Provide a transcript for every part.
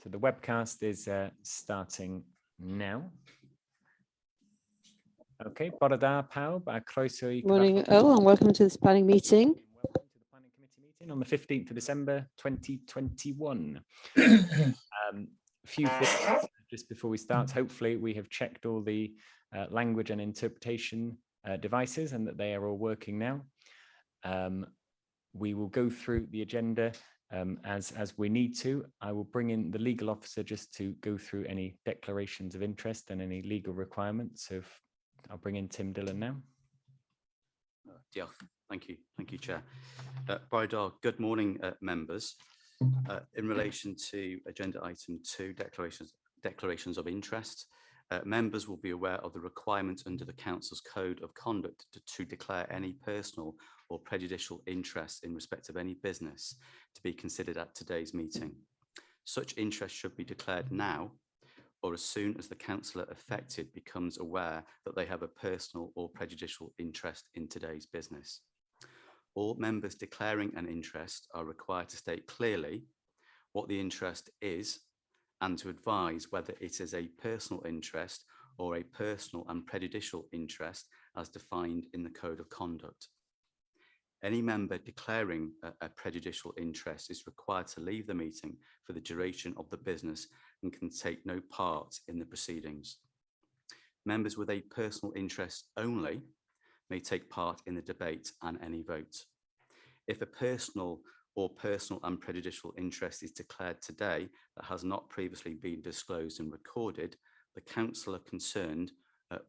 So the webcast is starting now. Okay, bore da pawb a croeso I Morning all and welcome to this planning meeting. Welcome to the planning committee meeting on the 15th of December 2021. Few things just before we start. Hopefully we have checked all the language and interpretation devices and that they are all working now. We will go through the agenda as we need to. I will bring in the legal officer just to go through any declarations of interest and any legal requirements. So I'll bring in TYDDYN now. Thank you, Chair. Good morning, members. In relation to agenda item 2, declarations of interest, members will be aware of the requirement under the Council's Code of Conduct to declare any personal or prejudicial interest in respect of any business to be considered at today's meeting. Such interest should be declared now or as soon as the councillor affected becomes aware that they have a personal or prejudicial interest in today's business. All members declaring an interest are required to state clearly what the interest is and to advise whether it is a personal interest or a personal and prejudicial interest as defined in the Code of Conduct. Any member declaring a prejudicial interest is required to leave the meeting for the duration of the business and can take no part in the proceedings. Members with a personal interest only may take part in the debate and any vote. If a personal or personal and prejudicial interest is declared today that has not previously been disclosed and recorded, the councillor concerned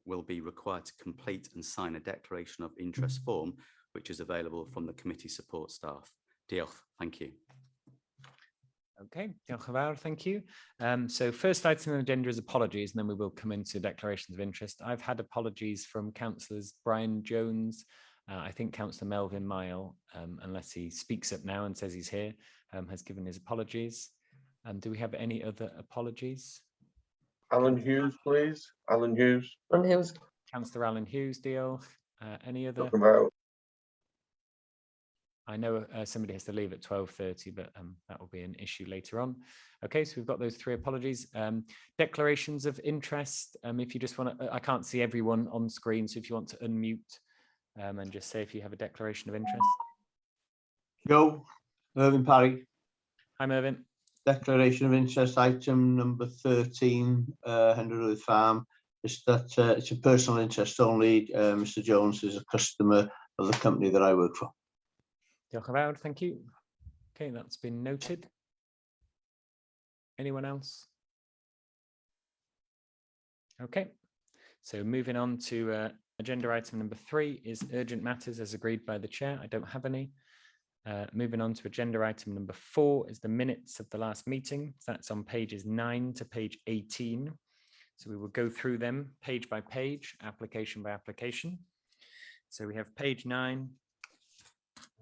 will be required to complete and sign a declaration of interest form, which is available from the committee support staff. Diolch, thank you. Okay, diolch yn fawr, thank you. So first item on the agenda is apologies, and then we will come into declarations of interest. I've had apologies from councillors Brian Jones, I think Councillor Melvin Mile, unless he speaks up now and says he's here, has given his apologies. Do we have any other apologies? Alan Hughes, please. Alan Hughes. Alan Hughes. Councillor Alan Hughes, diolch. Any other? I know somebody has to leave at 12:30, but that will be an issue later on. Okay, so we've got those 3 apologies. Declarations of interest. If you just want to, I can't see everyone on screen, so if you want to unmute and just say if you have a declaration of interest. Joe, Mervyn Parry. Hi, Mervyn. Declaration of interest, item number 13, HENDRERWYDD Farm. It's that it's a personal interest only. Mr. Jones is a customer of the company that I work for. Diolch yn fawr, thank you. Okay, that's been noted. Anyone else? Okay, so moving on to agenda item number 3 is urgent matters as agreed by the chair. I don't have any. Moving on to agenda item number 4 is the minutes of the last meeting. That's on pages 9 to page 18. So we will go through them page by page, application by application. So we have page 9.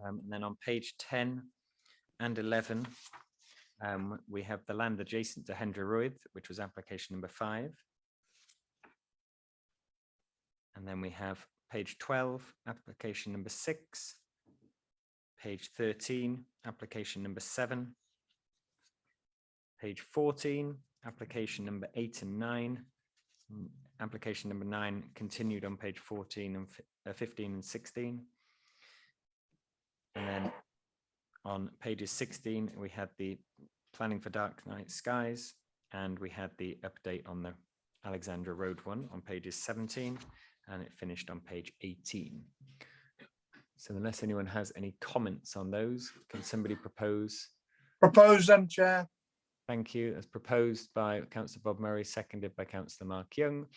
And then on page 10 and 11, we have the land adjacent to HENDRERWYDD, which was application number 5. And then we have page 12, application number 6. Page 13, application number 7. Page 14, application number 8 and 9. Application number 9 continued on page 14 and 15 and 16. And then on pages 16, we had the planning for dark night skies, and we had the update on the Alexandra Road one on pages 17, and it finished on page 18. So unless anyone has any comments on those, can somebody propose? Propose them, Chair. Thank you. As proposed by Councillor Bob Murray, seconded by Councillor Mark Young.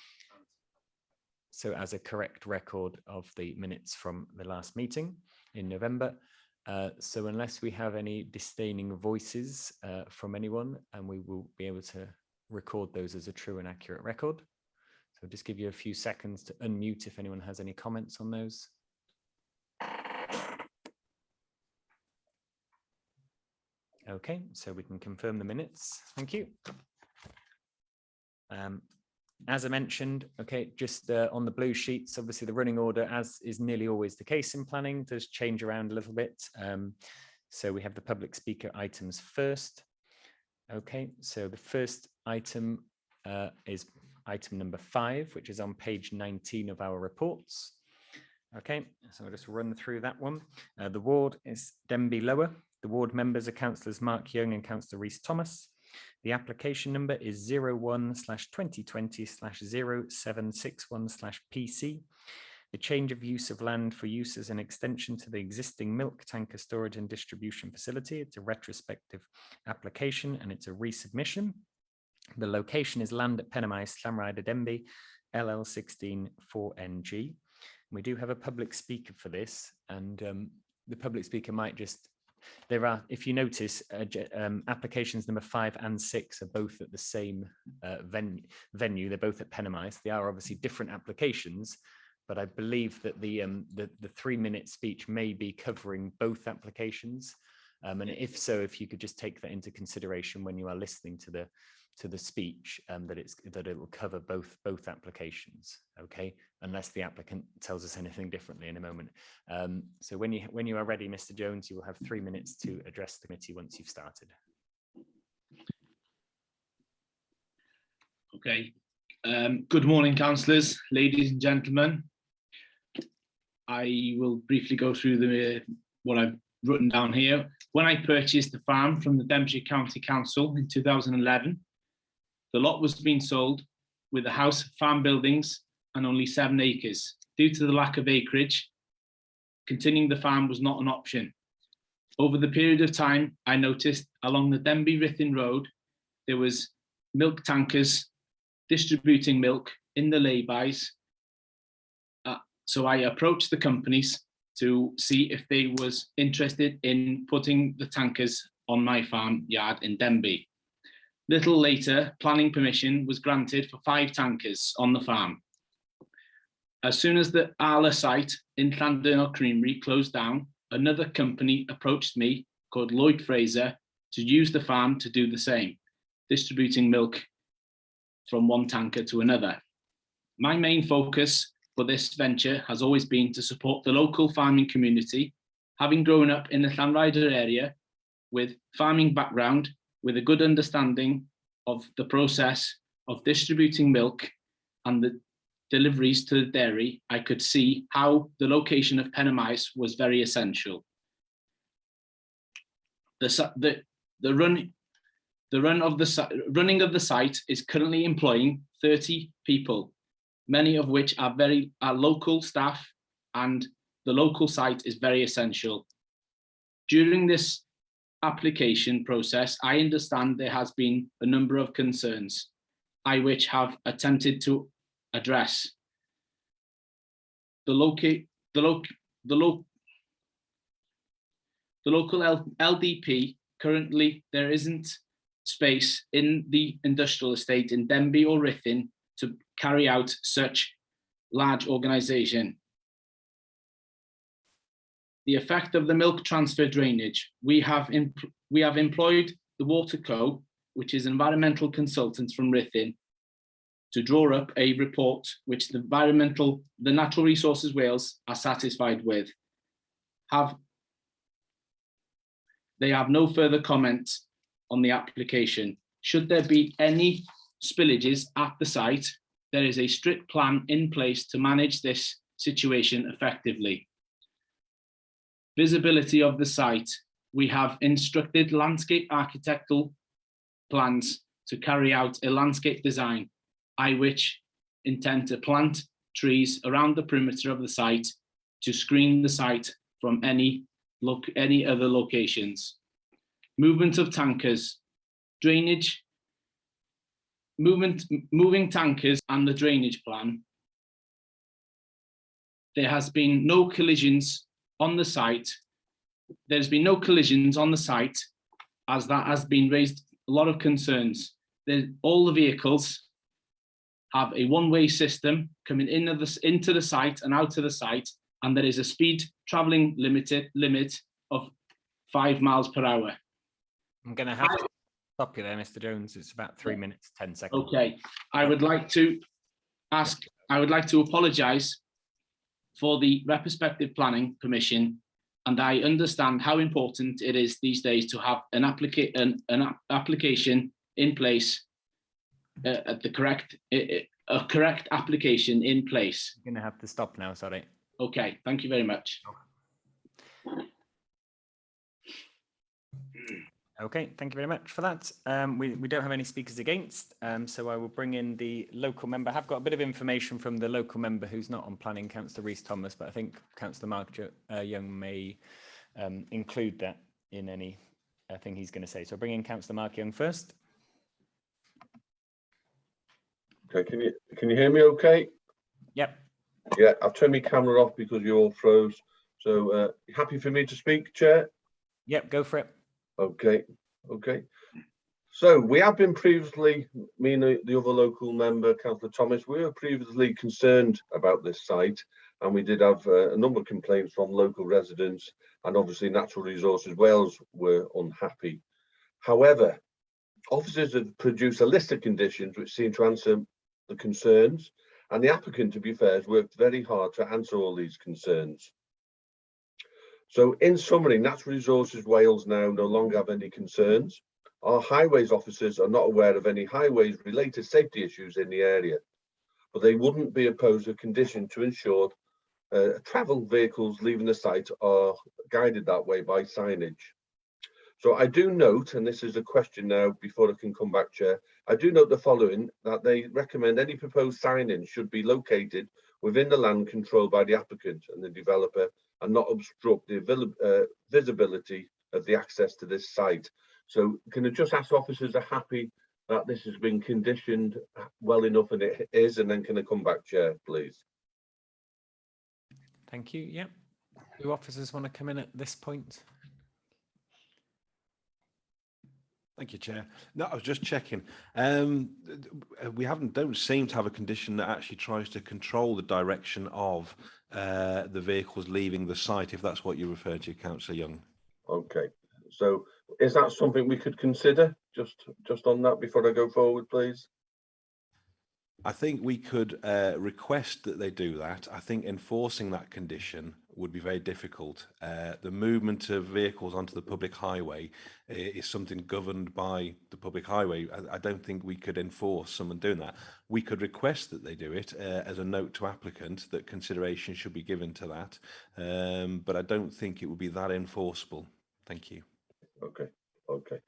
So as a correct record of the minutes from the last meeting in November. So unless we have any disdaining voices from anyone, and we will be able to record those as a true and accurate record. So I'll just give you a few seconds to unmute if anyone has any comments on those. Okay, so we can confirm the minutes. Thank you. As I mentioned, okay, just on the blue sheets, obviously the running order, as is nearly always the case in planning, does change around a little bit. So we have the public speaker items first. Okay, so the first item is item number 5, which is on page 19 of our reports. Okay, so I'll just run through that one. The ward is Denbigh Lower. The ward members are councillors Mark Young and councillor Rhys Thomas. The application number is 01/2020/0761/PC. The change of use of land for use as an extension to the existing milk tanker storage and distribution facility. It's a retrospective application and it's a resubmission. The location is land at MAES, LLANRHAEADR Denbigh, LL16 4NG. We do have a public speaker for this, and the public speaker might just, there are, if you notice, applications number 5 and 6 are both at the same venue. They're both at MAES. They are obviously different applications, but I believe that the 3-minute speech may be covering both applications. And if so, if you could just take that into consideration when you are listening to the speech, that it will cover both applications. Okay, unless the applicant tells us anything differently in a moment. So when you are ready, Mr. Jones, you will have 3 minutes to address the committee once you've started. Okay. Good morning, councillors, ladies and gentlemen. I will briefly go through what I've written down here. When I purchased the farm from the Denbighshire County Council in 2011, the lot was being sold with a house, farm buildings, and only 7 acres. Due to the lack of acreage, continuing the farm was not an option. Over the period of time, I noticed along the Denbigh-Rhythin Road, there was milk tankers distributing milk in the lay-bys. So I approached the companies to see if they was interested in putting the tankers on my farm yard in Denbigh. Little later, planning permission was granted for 5 tankers on the farm. As soon as the Arla site in Llandernau Creamery closed down, another company approached me called Lloyd Fraser to use the farm to do the same, distributing milk from one tanker to another. My main focus for this venture has always been to support the local farming community. Having grown up in the LLANRHAEADR area with farming background, with a good understanding of the process of distributing milk and the deliveries to the dairy, I could see how the location of MAES was very essential. Running of the site is currently employing 30 people, many of which are local staff, and the local site is very essential. During this application process, I understand there has been a number of concerns, I which have attempted to address. The local LDP, currently there isn't space in the industrial estate in Denbigh or Rhythin to carry out such large organisation. The effect of the milk transfer drainage. We have employed the Water Co, which is environmental consultants from Rhythin, to draw up a report which the Natural Resources Wales are satisfied with. They have no further comments on the application. Should there be any spillages at the site, there is a strict plan in place to manage this situation effectively. Visibility of the site. We have instructed landscape architectural plans to carry out a landscape design, I which intend to plant trees around the perimeter of the site to screen the site from any other locations. Movement of tankers, drainage, moving tankers and the drainage plan. There has been no collisions on the site. There's been no collisions on the site, as that has been raised a lot of concerns. All the vehicles have a one-way system coming into the site and out of the site, and there is a speed travelling limit of 5 miles per hour. I'm going to have to stop you there, Mr. Jones. It's about 3 minutes, 10 seconds. Okay, I would like to apologise for the retrospective planning permission and I understand how important it is these days to have an application in place, at the correct, a correct application in place. You're going to have to stop now, sorry. Okay, thank you very much. Okay, thank you very much for that. We don't have any speakers against, so I will bring in the local member. I have got a bit of information from the local member who's not on planning, Councillor Rhys Thomas, but I think Councillor Mark Young may include that in any thing he's going to say. So I'll bring in Councillor Mark Young first. Okay, can you hear me okay? Yep. Yeah, I've turned my camera off because you all froze. So happy for me to speak, Chair? Yep, go for it. Okay, okay. So we have been previously, me and the other local member, Councillor Thomas, we were previously concerned about this site, and we did have a number of complaints from local residents, and obviously Natural Resources Wales were unhappy. However, officers have produced a list of conditions which seem to answer the concerns, and the applicant, to be fair, has worked very hard to answer all these concerns. So in summary, Natural Resources Wales now no longer have any concerns. Our highways officers are not aware of any highways related safety issues in the area, but they wouldn't be opposed to a condition to ensure travel vehicles leaving the site are guided that way by signage. So I do note, and this is a question now before I can come back, Chair, I do note the following, that they recommend any proposed signage should be located within the land controlled by the applicant and the developer, and not obstruct the visibility of the access to this site. So can I just ask officers are happy that this has been conditioned well enough, and it is, and then can I come back, Chair, please? Thank you. Yep. Do officers want to come in at this point? Thank you, Chair. No, I was just checking. We don't seem to have a condition that actually tries to control the direction of the vehicles leaving the site, if that's what you refer to, Councillor Young. Okay, so is that something we could consider just on that before I go forward, please? I think we could request that they do that. I think enforcing that condition would be very difficult. The movement of vehicles onto the public highway is something governed by the public highway. I don't think we could enforce someone doing that. We could request that they do it as a note to applicant that consideration should be given to that. But I don't think it would be that enforceable. Thank you. Okay, okay.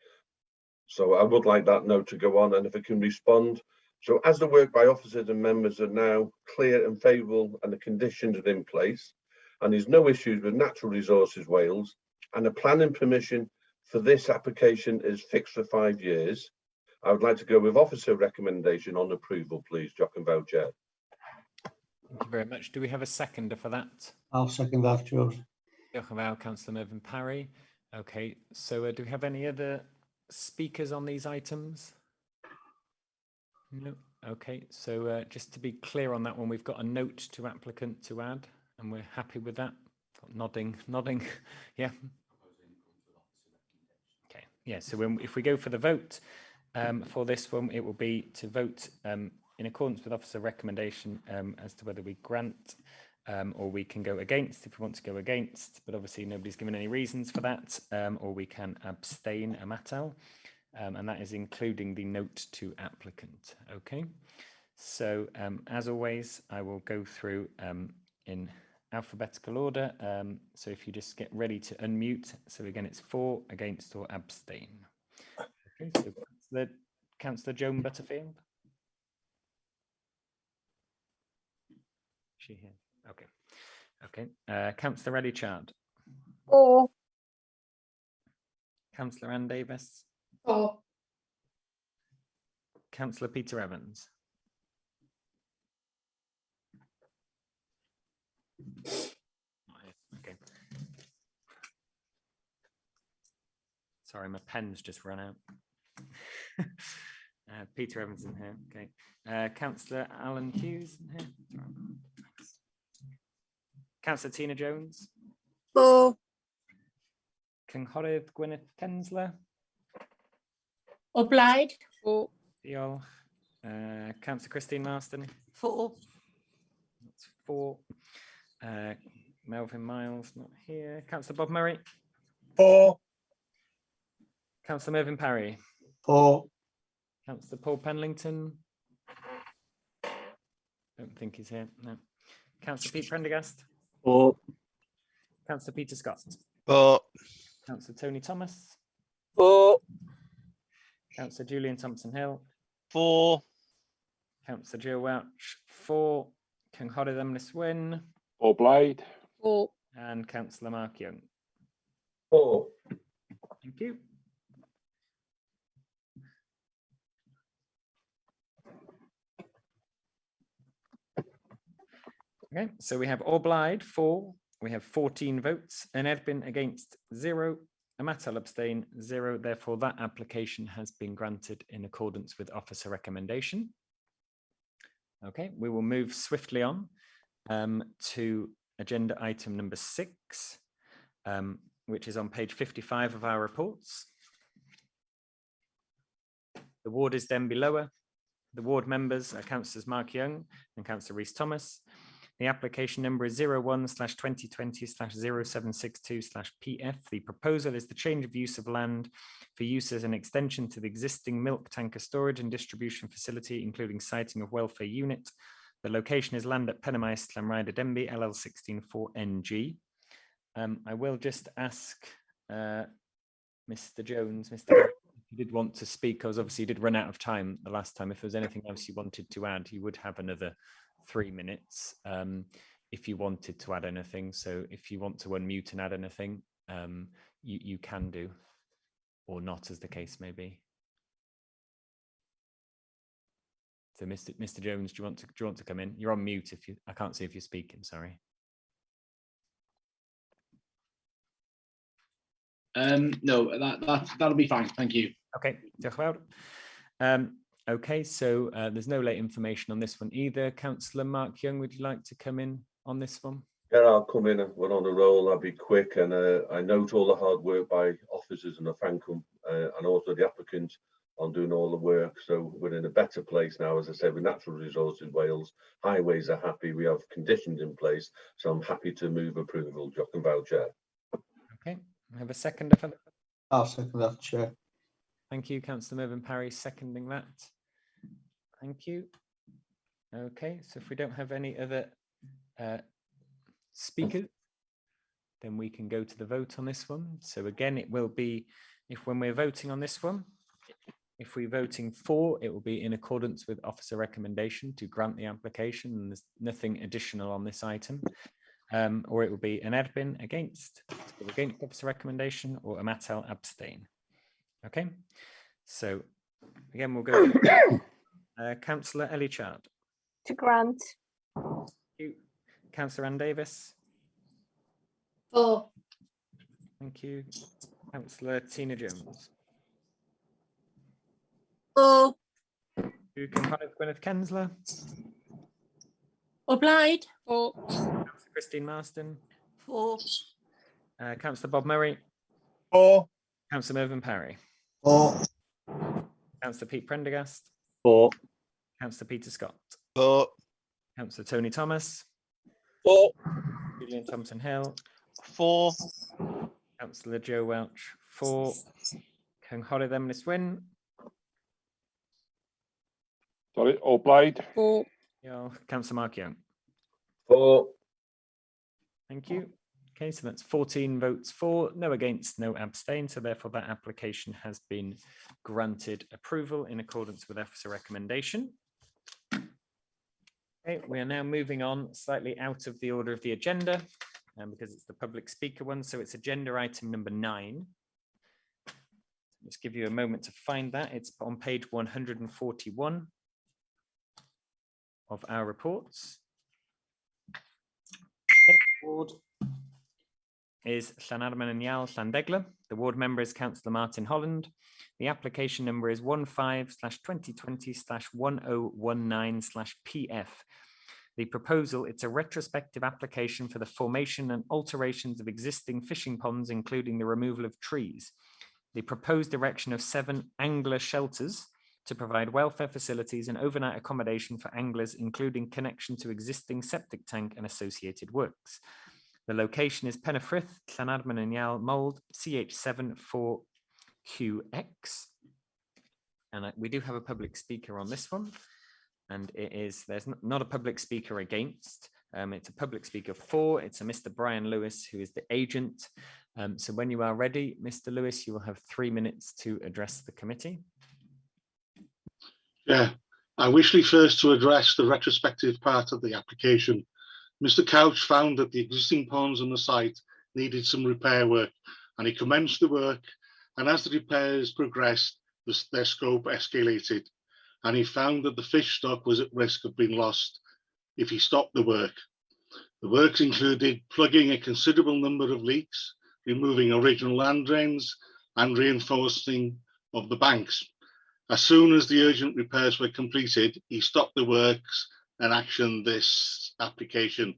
So I would like that note to go on, and if it can respond. So as the work by officers and members are now clear and favourable and the conditions are in place, and there's no issues with Natural Resources Wales, and the planning permission for this application is fixed for 5 years, I would like to go with officer recommendation on approval, please. Jock and Vow, Chair. Thank you very much. Do we have a seconder for that? I'll second that, George. Jock and Vow, Councillor Mervyn Parry. Okay, so do we have any other speakers on these items? No. Okay, so just to be clear on that one, we've got a note to applicant to add, and we're happy with that. Nodding. Yeah. Okay. Yeah. So if we go for the vote for this one, it will be to vote in accordance with officer recommendation as to whether we grant or we can go against if we want to go against. But obviously nobody's given any reasons for that, or we can abstain a matter. And that is including the note to applicant. Okay, so as always, I will go through in alphabetical order. So if you just get ready to unmute. So again, it's for, against, or abstain. Okay, so Councillor Joan Butterfield. Is she here? Okay. Okay. Councillor Eddie Chard. For. Councillor Ann Davis. For. Councillor Peter Evans. Okay. Sorry, my pen's just run out. Peter Evans in here. Okay. Councillor Alan Hughes in here. Sorry. Councillor Tina Jones. For. Cynghorydd Gwyneth Kensler. O blaid. For. Diolch. Councillor Christine Marston. For. That's 4. Melvin Miles, not here. Councillor Bob Murray. 4. Councillor Mervyn Parry. 4. Councillor Paul Penlington. Don't think he's here. No. Councillor Pete Prendergast. 4. Councillor Peter Scott. 4. Councillor Tony Thomas. 4. Councillor Julian Thompson Hill. 4. Councillor Joe Welch. 4. Cynghorydd Yswyn. O blaid. 4. And Councillor Mark Young. 4. Thank you. Okay, so we have Orblaid 4, we have 14 votes, an Edbin against 0, a Mattel abstain 0. Therefore, that application has been granted in accordance with officer recommendation. Okay, we will move swiftly on to agenda item number 6, which is on page 55 of our reports. The ward is Denbigh Lower. The ward members are Councillors Mark Young and Councillor Rhys Thomas. The application number is 01/2020/0762/PF. The proposal is the change of use of land for use as an extension to the existing milk tanker storage and distribution facility, including siting of welfare unit. The location is land at MAES LLANRHAEADR Denbigh, LL 164NG. I will just ask Mr. Jones, if you did want to speak, because obviously you did run out of time the last time. If there was anything else you wanted to add, you would have another 3 minutes if you wanted to add anything. So if you want to unmute and add anything, you can do, or not, as the case may be. So Mr. Jones, do you want to come in? You're on mute. I can't see if you're speaking. Sorry. No, that'll be fine. Thank you. Okay. Okay, so there's no late information on this one either. Councillor Mark Young, would you like to come in on this one? Yeah, I'll come in. We're on a roll. I'll be quick, and I note all the hard work by officers, and I thank them, and also the applicant on doing all the work. So we're in a better place now, as I said, with natural resources Wales. Highways are happy. We have conditions in place, so I'm happy to move approval. Jock and Val, Chair. Okay, I have a second. I'll second that, Chair. Thank you, Councillor Mervyn Parry, seconding that. Thank you. Okay, so if we don't have any other speakers, then we can go to the vote on this one. So again, it will be, when we're voting on this one, if we're voting for, it will be in accordance with officer recommendation to grant the application, and there's nothing additional on this item. Or it will be an Edbin against officer recommendation, or a Mattel abstain. Okay, so again, we'll go Councillor Ellie Chard. To grant. Thank you. Councillor Ann Davis. 4. Thank you. Councillor Tina Jones. 4. Gwyneth Kensler. O blaid. 4. Councillor Christine Marston. 4. Councillor Bob Murray. 4. Councillor Mervyn Parry. 4. Councillor Pete Prendergast. 4. Councillor Peter Scott. 4. Councillor Tony Thomas. 4. Julian Thompson Hill. 4. Councillor Joe Welch. 4. Cynghorydd Yswyn. Sorry, O blaid. 4. Councillor Mark Young. 4. Thank you. Okay, so that's 14 votes for, no against, no abstain. So therefore that application has been granted approval in accordance with officer recommendation. Okay, we are now moving on slightly out of the order of the agenda, because it's the public speaker one. So it's agenda item number 9. Let's give you a moment to find that. It's on page 141 of our reports. Okay, ward is LLANARMON and LLANDEGLA. The ward member is Councillor Martin Holland. The application number is 15/2020/1019/PF. The proposal, it's a retrospective application for the formation and alterations of existing fishing ponds, including the removal of trees. The proposed erection of 7 angler shelters to provide welfare facilities and overnight accommodation for anglers, including connection to existing septic tank and associated works. The location is FFRITH, LLANRHAEADR and Mold, CH7 4QX. And we do have a public speaker on this one. And there's not a public speaker against. It's a public speaker for. It's a Mr. Brian Lewis, who is the agent. So when you are ready, Mr. Lewis, you will have 3 minutes to address the committee. Yeah, I wish first to address the retrospective part of the application. Mr. Couch found that the existing ponds on the site needed some repair work, and he commenced the work, and as the repairs progressed, their scope escalated, and he found that the fish stock was at risk of being lost if he stopped the work. The works included plugging a considerable number of leaks, removing original land drains, and reinforcing of the banks. As soon as the urgent repairs were completed, he stopped the works and actioned this application,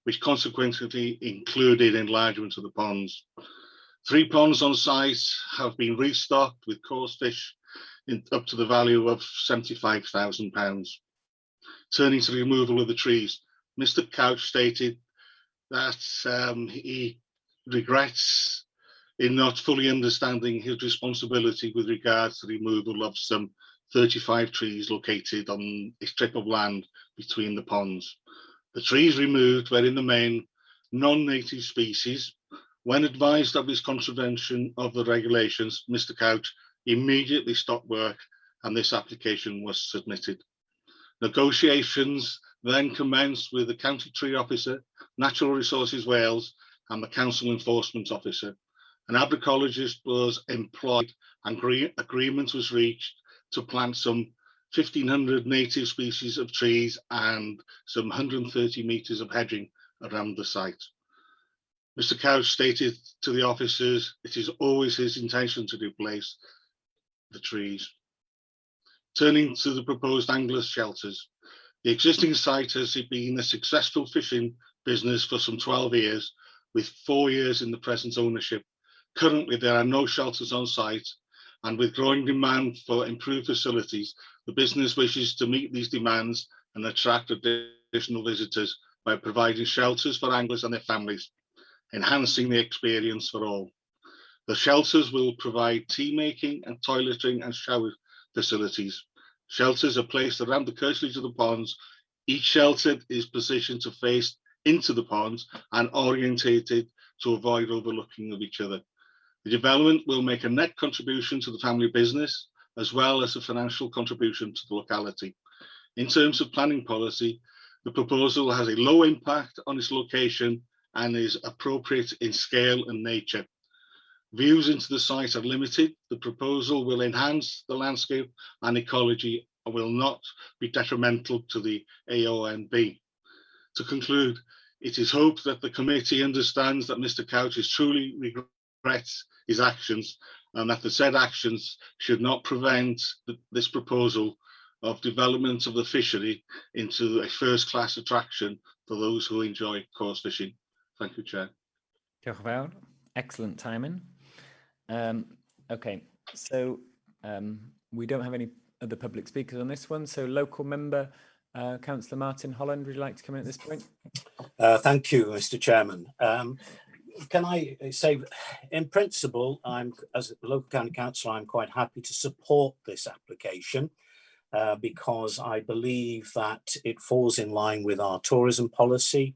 which consequently included enlargement of the ponds. 3 ponds on site have been restocked with coarse fish up to the value of £75,000. Turning to the removal of the trees, Mr. Couch stated that he regrets in not fully understanding his responsibility with regards to the removal of some 35 trees located on a strip of land between the ponds. The trees removed were in the main non-native species. When advised of his contravention of the regulations, Mr. Couch immediately stopped work and this application was submitted. Negotiations then commenced with the County Tree Officer, Natural Resources Wales and the Council Enforcement Officer. An agroecologist was employed and agreement was reached to plant some 1,500 native species of trees and some 130 metres of hedging around the site. Mr. Couch stated to the officers it is always his intention to replace the trees. Turning to the proposed angler shelters, the existing site has been a successful fishing business for some 12 years, with 4 years in the present ownership. Currently, there are no shelters on site, and with growing demand for improved facilities, the business wishes to meet these demands and attract additional visitors by providing shelters for anglers and their families, enhancing the experience for all. The shelters will provide tea making and toileting and shower facilities. Shelters are placed around the curtilage of the ponds. Each shelter is positioned to face into the ponds and orientated to avoid overlooking of each other. The development will make a net contribution to the family business, as well as a financial contribution to the locality. In terms of planning policy, the proposal has a low impact on its location and is appropriate in scale and nature. Views into the site are limited. The proposal will enhance the landscape and ecology and will not be detrimental to the AONB. To conclude, it is hoped that the committee understands that Mr. Couch is truly regrets his actions and that the said actions should not prevent this proposal of development of the fishery into a first-class attraction for those who enjoy coarse fishing. Thank you, Chair. Diolch yn fawr. Excellent timing. Okay, so we don't have any other public speakers on this one. So local member, Councillor Martin Holland, would you like to come in at this point? Thank you, Mr. Chairman. Can I say, in principle, as a local county councillor, I'm quite happy to support this application because I believe that it falls in line with our tourism policy.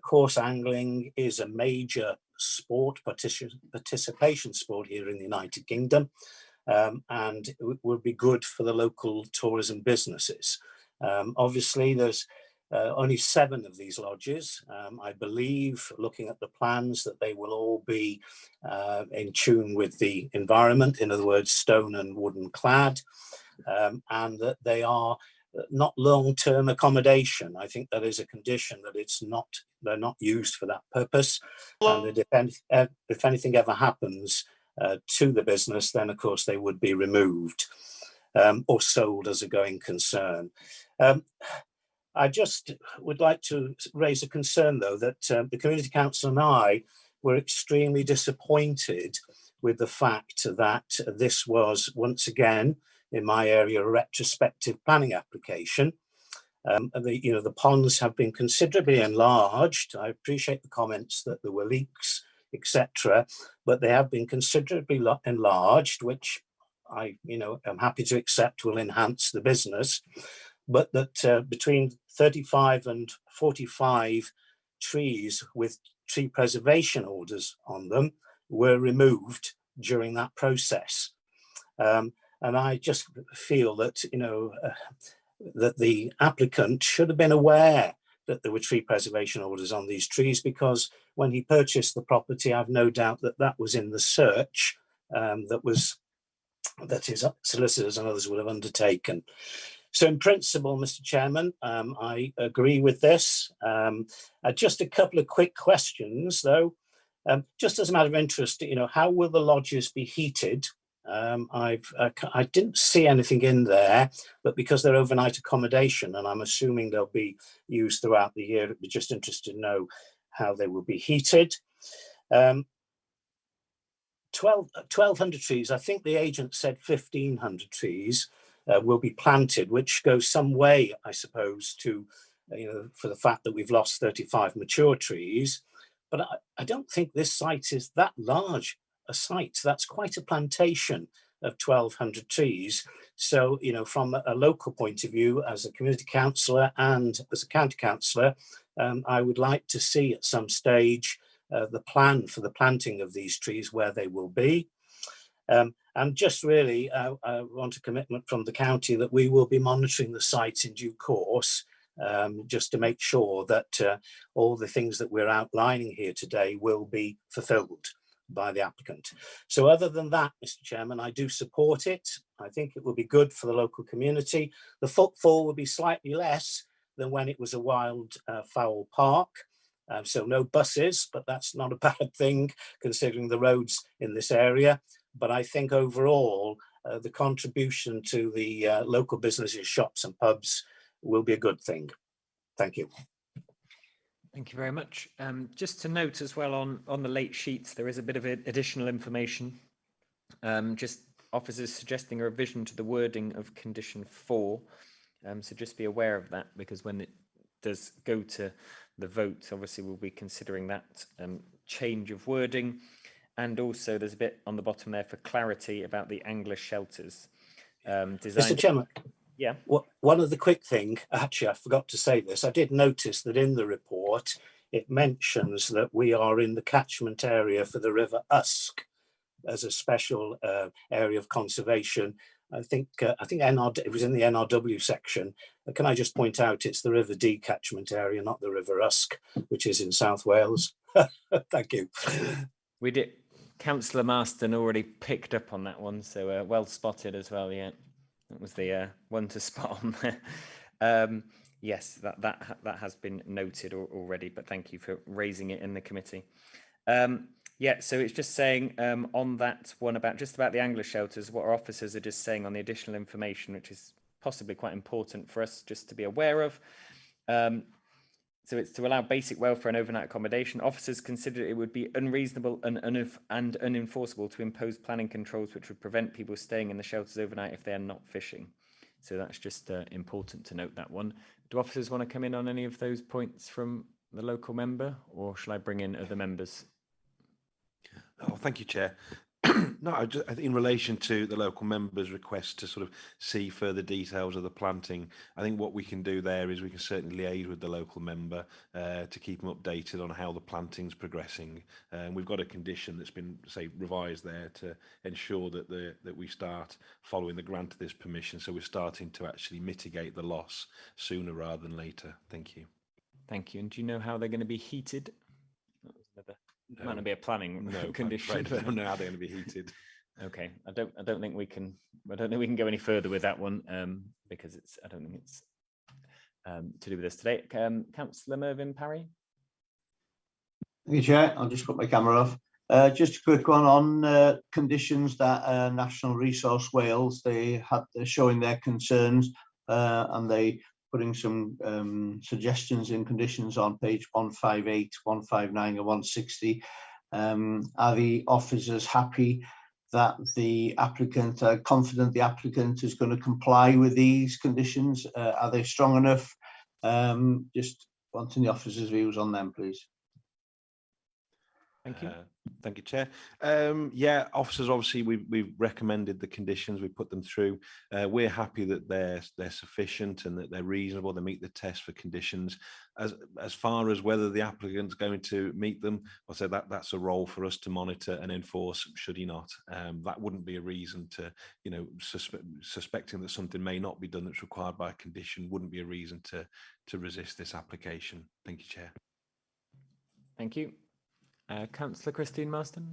Coarse angling is a major sport, participation sport here in the United Kingdom, and it would be good for the local tourism businesses. Obviously, there's only 7 of these lodges. I believe, looking at the plans, that they will all be in tune with the environment, in other words, stone and wooden clad, and that they are not long-term accommodation. I think that is a condition that they're not used for that purpose. And that if anything ever happens to the business, then of course they would be removed or sold as a going concern. I just would like to raise a concern, though, that the Community Council and I were extremely disappointed with the fact that this was, once again, in my area, a retrospective planning application. The ponds have been considerably enlarged. I appreciate the comments that there were leaks, etc., but they have been considerably enlarged, which I, am happy to accept will enhance the business. But that between 35 and 45 trees with tree preservation orders on them were removed during that process. And I just feel that, that the applicant should have been aware that there were tree preservation orders on these trees, because when he purchased the property, I've no doubt that that was in the search that his solicitors and others would have undertaken. So in principle, Mr. Chairman, I agree with this. Just a couple of quick questions, though. Just as a matter of interest, how will the lodges be heated? I didn't see anything in there, but because they're overnight accommodation, and I'm assuming they'll be used throughout the year, I'd be just interested to know how they will be heated. 1,200 trees, I think the agent said 1,500 trees will be planted, which goes some way, I suppose, to, for the fact that we've lost 35 mature trees. But I don't think this site is that large a site. That's quite a plantation of 1,200 trees. So, from a local point of view, as a community councillor and as a county councillor, I would like to see at some stage the plan for the planting of these trees, where they will be. And just really, I want a commitment from the county that we will be monitoring the site in due course, just to make sure that all the things that we're outlining here today will be fulfilled by the applicant. So other than that, Mr. Chairman, I do support it. I think it will be good for the local community. The footfall will be slightly less than when it was a wild fowl park. So no buses, but that's not a bad thing considering the roads in this area. But I think overall, the contribution to the local businesses, shops and pubs will be a good thing. Thank you. Thank you very much. Just to note as well on the late sheets, there is a bit of additional information. Just officers suggesting a revision to the wording of condition 4. So just be aware of that, because when it does go to the vote, obviously we'll be considering that change of wording. And also there's a bit on the bottom there for clarity about the angler shelters. Mr. Chairman, yeah. One of the quick thing, actually, I forgot to say this. I did notice that in the report, it mentions that we are in the catchment area for the River Usk as a special area of conservation. I think it was in the NRW section. Can I just point out it's the River Dee catchment area, not the River Usk, which is in South Wales. Thank you. We did. Councillor Marston already picked up on that one, so well spotted as well. Yeah, that was the one to spot on there. Yes, that has been noted already, but thank you for raising it in the committee. Yeah, so it's just saying on that one about the angler shelters, what our officers are just saying on the additional information, which is possibly quite important for us just to be aware of. So it's to allow basic welfare and overnight accommodation. Officers consider it would be unreasonable and unenforceable to impose planning controls which would prevent people staying in the shelters overnight if they are not fishing. So that's just important to note, that one. Do officers want to come in on any of those points from the local member, or shall I bring in other members? Oh, thank you, Chair. No, I think in relation to the local members' request to sort of see further details of the planting, I think what we can do there is we can certainly liaise with the local member to keep them updated on how the planting's progressing. We've got a condition that's been, say, revised there to ensure that that we start following the grant of this permission. So we're starting to actually mitigate the loss sooner rather than later. Thank you. Thank you. And do you know how they're going to be heated? That was another. It might not be a planning condition. I don't know how they're going to be heated. Okay, I don't think we can go any further with that one because I don't think it's to do with us today. Councillor Mervyn Parry. Thank you, Chair. I'll just put my camera off. Just a quick one on conditions that National Resource Wales, they're showing their concerns and they putting some suggestions in conditions on page 158, 159 and 160. Are the officers happy that the applicant, confident the applicant is going to comply with these conditions? Are they strong enough Just wanting the officers' views on them, please. Thank you. Thank you, Chair. Yeah, officers, obviously, we've recommended the conditions, we put them through. We're happy that they're sufficient and that they're reasonable, they meet the test for conditions. As far as whether the applicant's going to meet them, I'll say that's a role for us to monitor and enforce, should he not. That wouldn't be a reason to, you know, suspecting that something may not be done that's required by a condition wouldn't be a reason to resist this application. Thank you, Chair. Thank you. Councillor Christine Marston.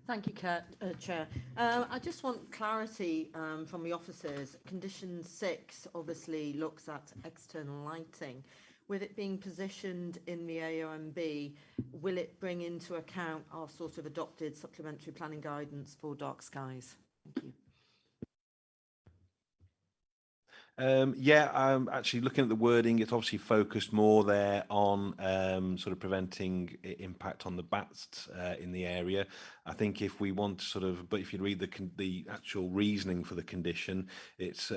Thank you, Chair. I just want clarity from the officers. Condition 6 obviously looks at external lighting. With it being positioned in the AONB, will it bring into account our sort of adopted supplementary planning guidance for dark skies? Thank you. Yeah, actually looking at the wording, it's obviously focused more there on sort of preventing impact on the bats in the area. I think if we want to sort of, but if you read the actual reasoning for the condition, it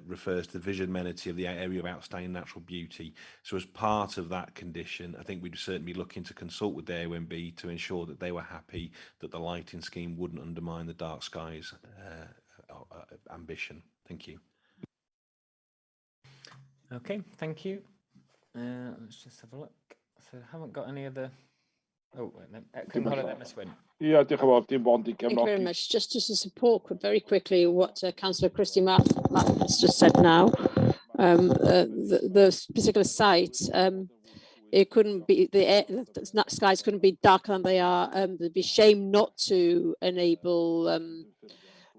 refers to the visual amenity of the area of outstanding natural beauty. So as part of that condition, I think we'd certainly be looking to consult with the AONB to ensure that they were happy that the lighting scheme wouldn't undermine the dark skies ambition. Thank you. Okay, thank you. Let's just have a look. So I haven't got any other. Oh, Cynghoredd Emma Swyn. Yeah, thank you very much. Just to support very quickly what Councillor Christy Martin has just said now. The particular site, it couldn't be, the skies couldn't be darker than they are. There'd be shame not to enable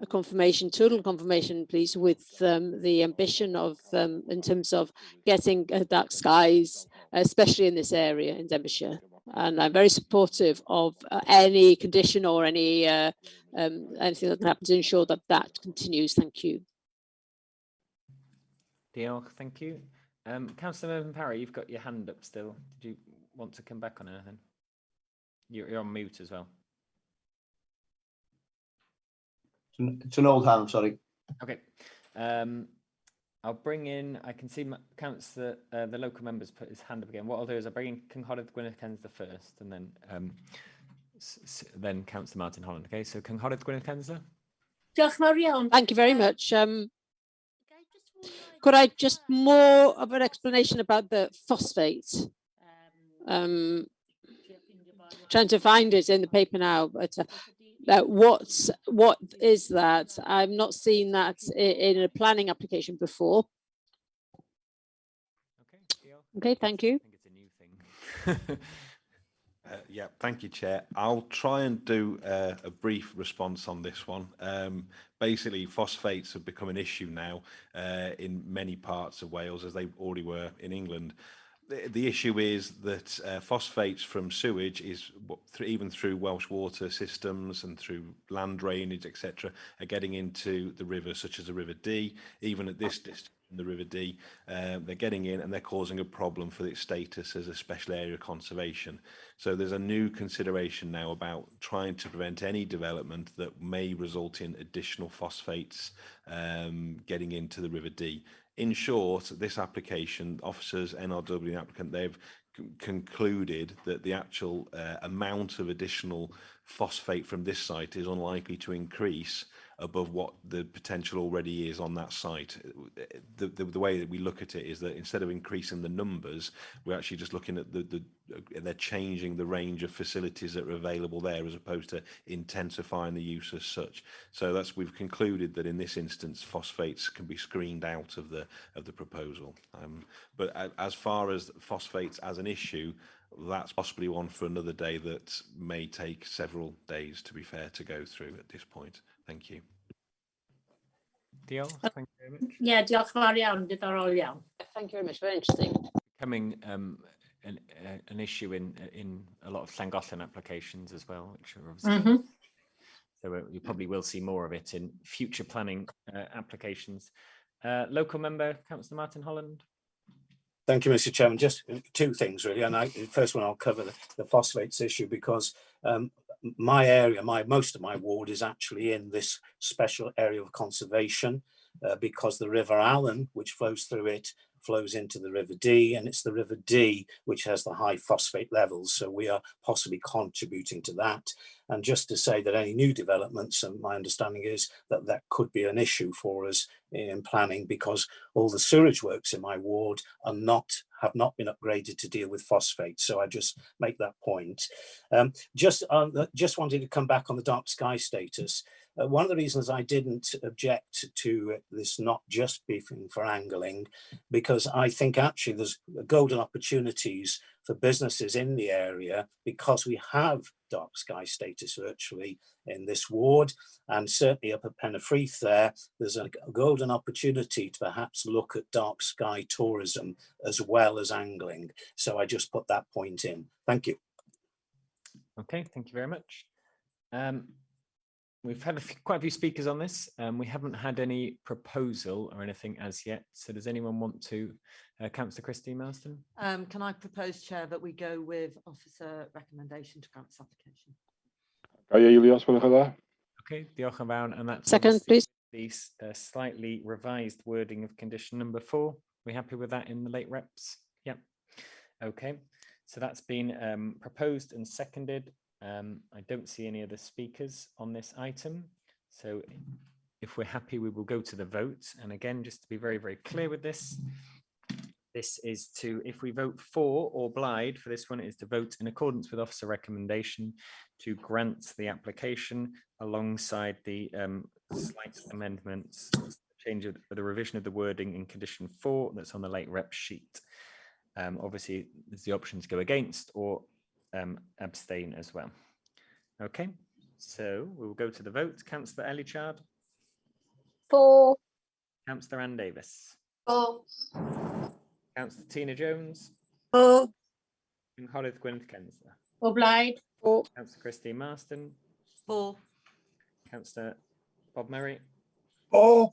a confirmation, total confirmation, please, with the ambition of, in terms of getting dark skies, especially in this area in Denbighshire. And I'm very supportive of any condition or any anything that can happen to ensure that that continues. Thank you. Diolch, thank you. Councillor Mervyn Parry, you've got your hand up still. Did you want to come back on anything? You're on mute as well. It's an old hand, sorry. Okay. I'll bring in, I can see Councillor, the local member's put his hand up again. What I'll do is I'll bring in Cynghoredd Gwynedd Kensler first and then Councillor Martin Holland. Okay, so Cynghoredd Gwynedd Kensler. Thank you very much. Could I just more of an explanation about the phosphate? Trying to find it in the paper now, but what is that? I've not seen that in a planning application before. Okay, thank you. I think it's a new thing. Yeah, thank you, Chair. I'll try and do a brief response on this one. Basically, phosphates have become an issue now in many parts of Wales, as they already were in England. The issue is that phosphates from sewage is even through Welsh water systems and through land drainage, etc., are getting into the rivers, such as the River Dee. Even at this distance in the River Dee, they're getting in and they're causing a problem for its status as a special area of conservation. So there's a new consideration now about trying to prevent any development that may result in additional phosphates getting into the River Dee. In short, this application, officers, NRW, the applicant, they've concluded that the actual amount of additional phosphate from this site is unlikely to increase above what the potential already is on that site. The way that we look at it is that instead of increasing the numbers, we're actually just looking at they're changing the range of facilities that are available there as opposed to intensifying the use as such. So we've concluded that in this instance, phosphates can be screened out of the proposal. But as far as phosphates as an issue, that's possibly one for another day that may take several days, to be fair, to go through at this point. Thank you. Diolch, thank you very much. Yeah, diolch fawr iawn, diddorol iawn. Thank you very much. Very interesting. Becoming an issue in a lot of Llangollen applications as well, which are obviously. So you probably will see more of it in future planning applications. Local member, Councillor Martin Holland. Thank you, Mr. Chairman. Just two things really, and the first one I'll cover the phosphates issue because my area, most of my ward is actually in this special area of conservation, because the River Allen, which flows through it, flows into the River Dee, and it's the River Dee which has the high phosphate levels. So we are possibly contributing to that. And just to say that any new developments, and my understanding is that that could be an issue for us in planning, because all the sewage works in my ward have not been upgraded to deal with phosphate. So I just make that point. Just wanted to come back on the dark sky status. One of the reasons I didn't object to this not just being for angling, because I think actually there's golden opportunities for businesses in the area, because we have dark sky status virtually in this ward, and certainly up at FFRITH there's a golden opportunity to perhaps look at dark sky tourism as well as angling. So I just put that point in. Thank you. Okay, thank you very much. We've had quite a few speakers on this. We haven't had any proposal or anything as yet. So does anyone want to, Councillor Christine Marston? Can I propose, Chair, that we go with officer recommendation to grant this application? Okay, diolch yn fawr, and that's Second, please. the slightly revised wording of condition number 4. We happy with that in the late reps? Yep. Okay, so that's been proposed and seconded. I don't see any other speakers on this item. So if we're happy, we will go to the vote. And again, just to be very, very clear with this, this is to, if we vote for or oblige for this one, is to vote in accordance with officer recommendation to grant the application alongside the slight amendments, change of the revision of the wording in condition 4 that's on the late rep sheet. Obviously, there's the option to go against or abstain as well. Okay, so we will go to the vote. Councillor Ellichard. For. Councillor Ann Davis. For. Councillor Tina Jones. For. And Hollyth Gwyneth Kensler. Obliged. For. Councillor Christine Marston. For. Councillor Bob Murray. For.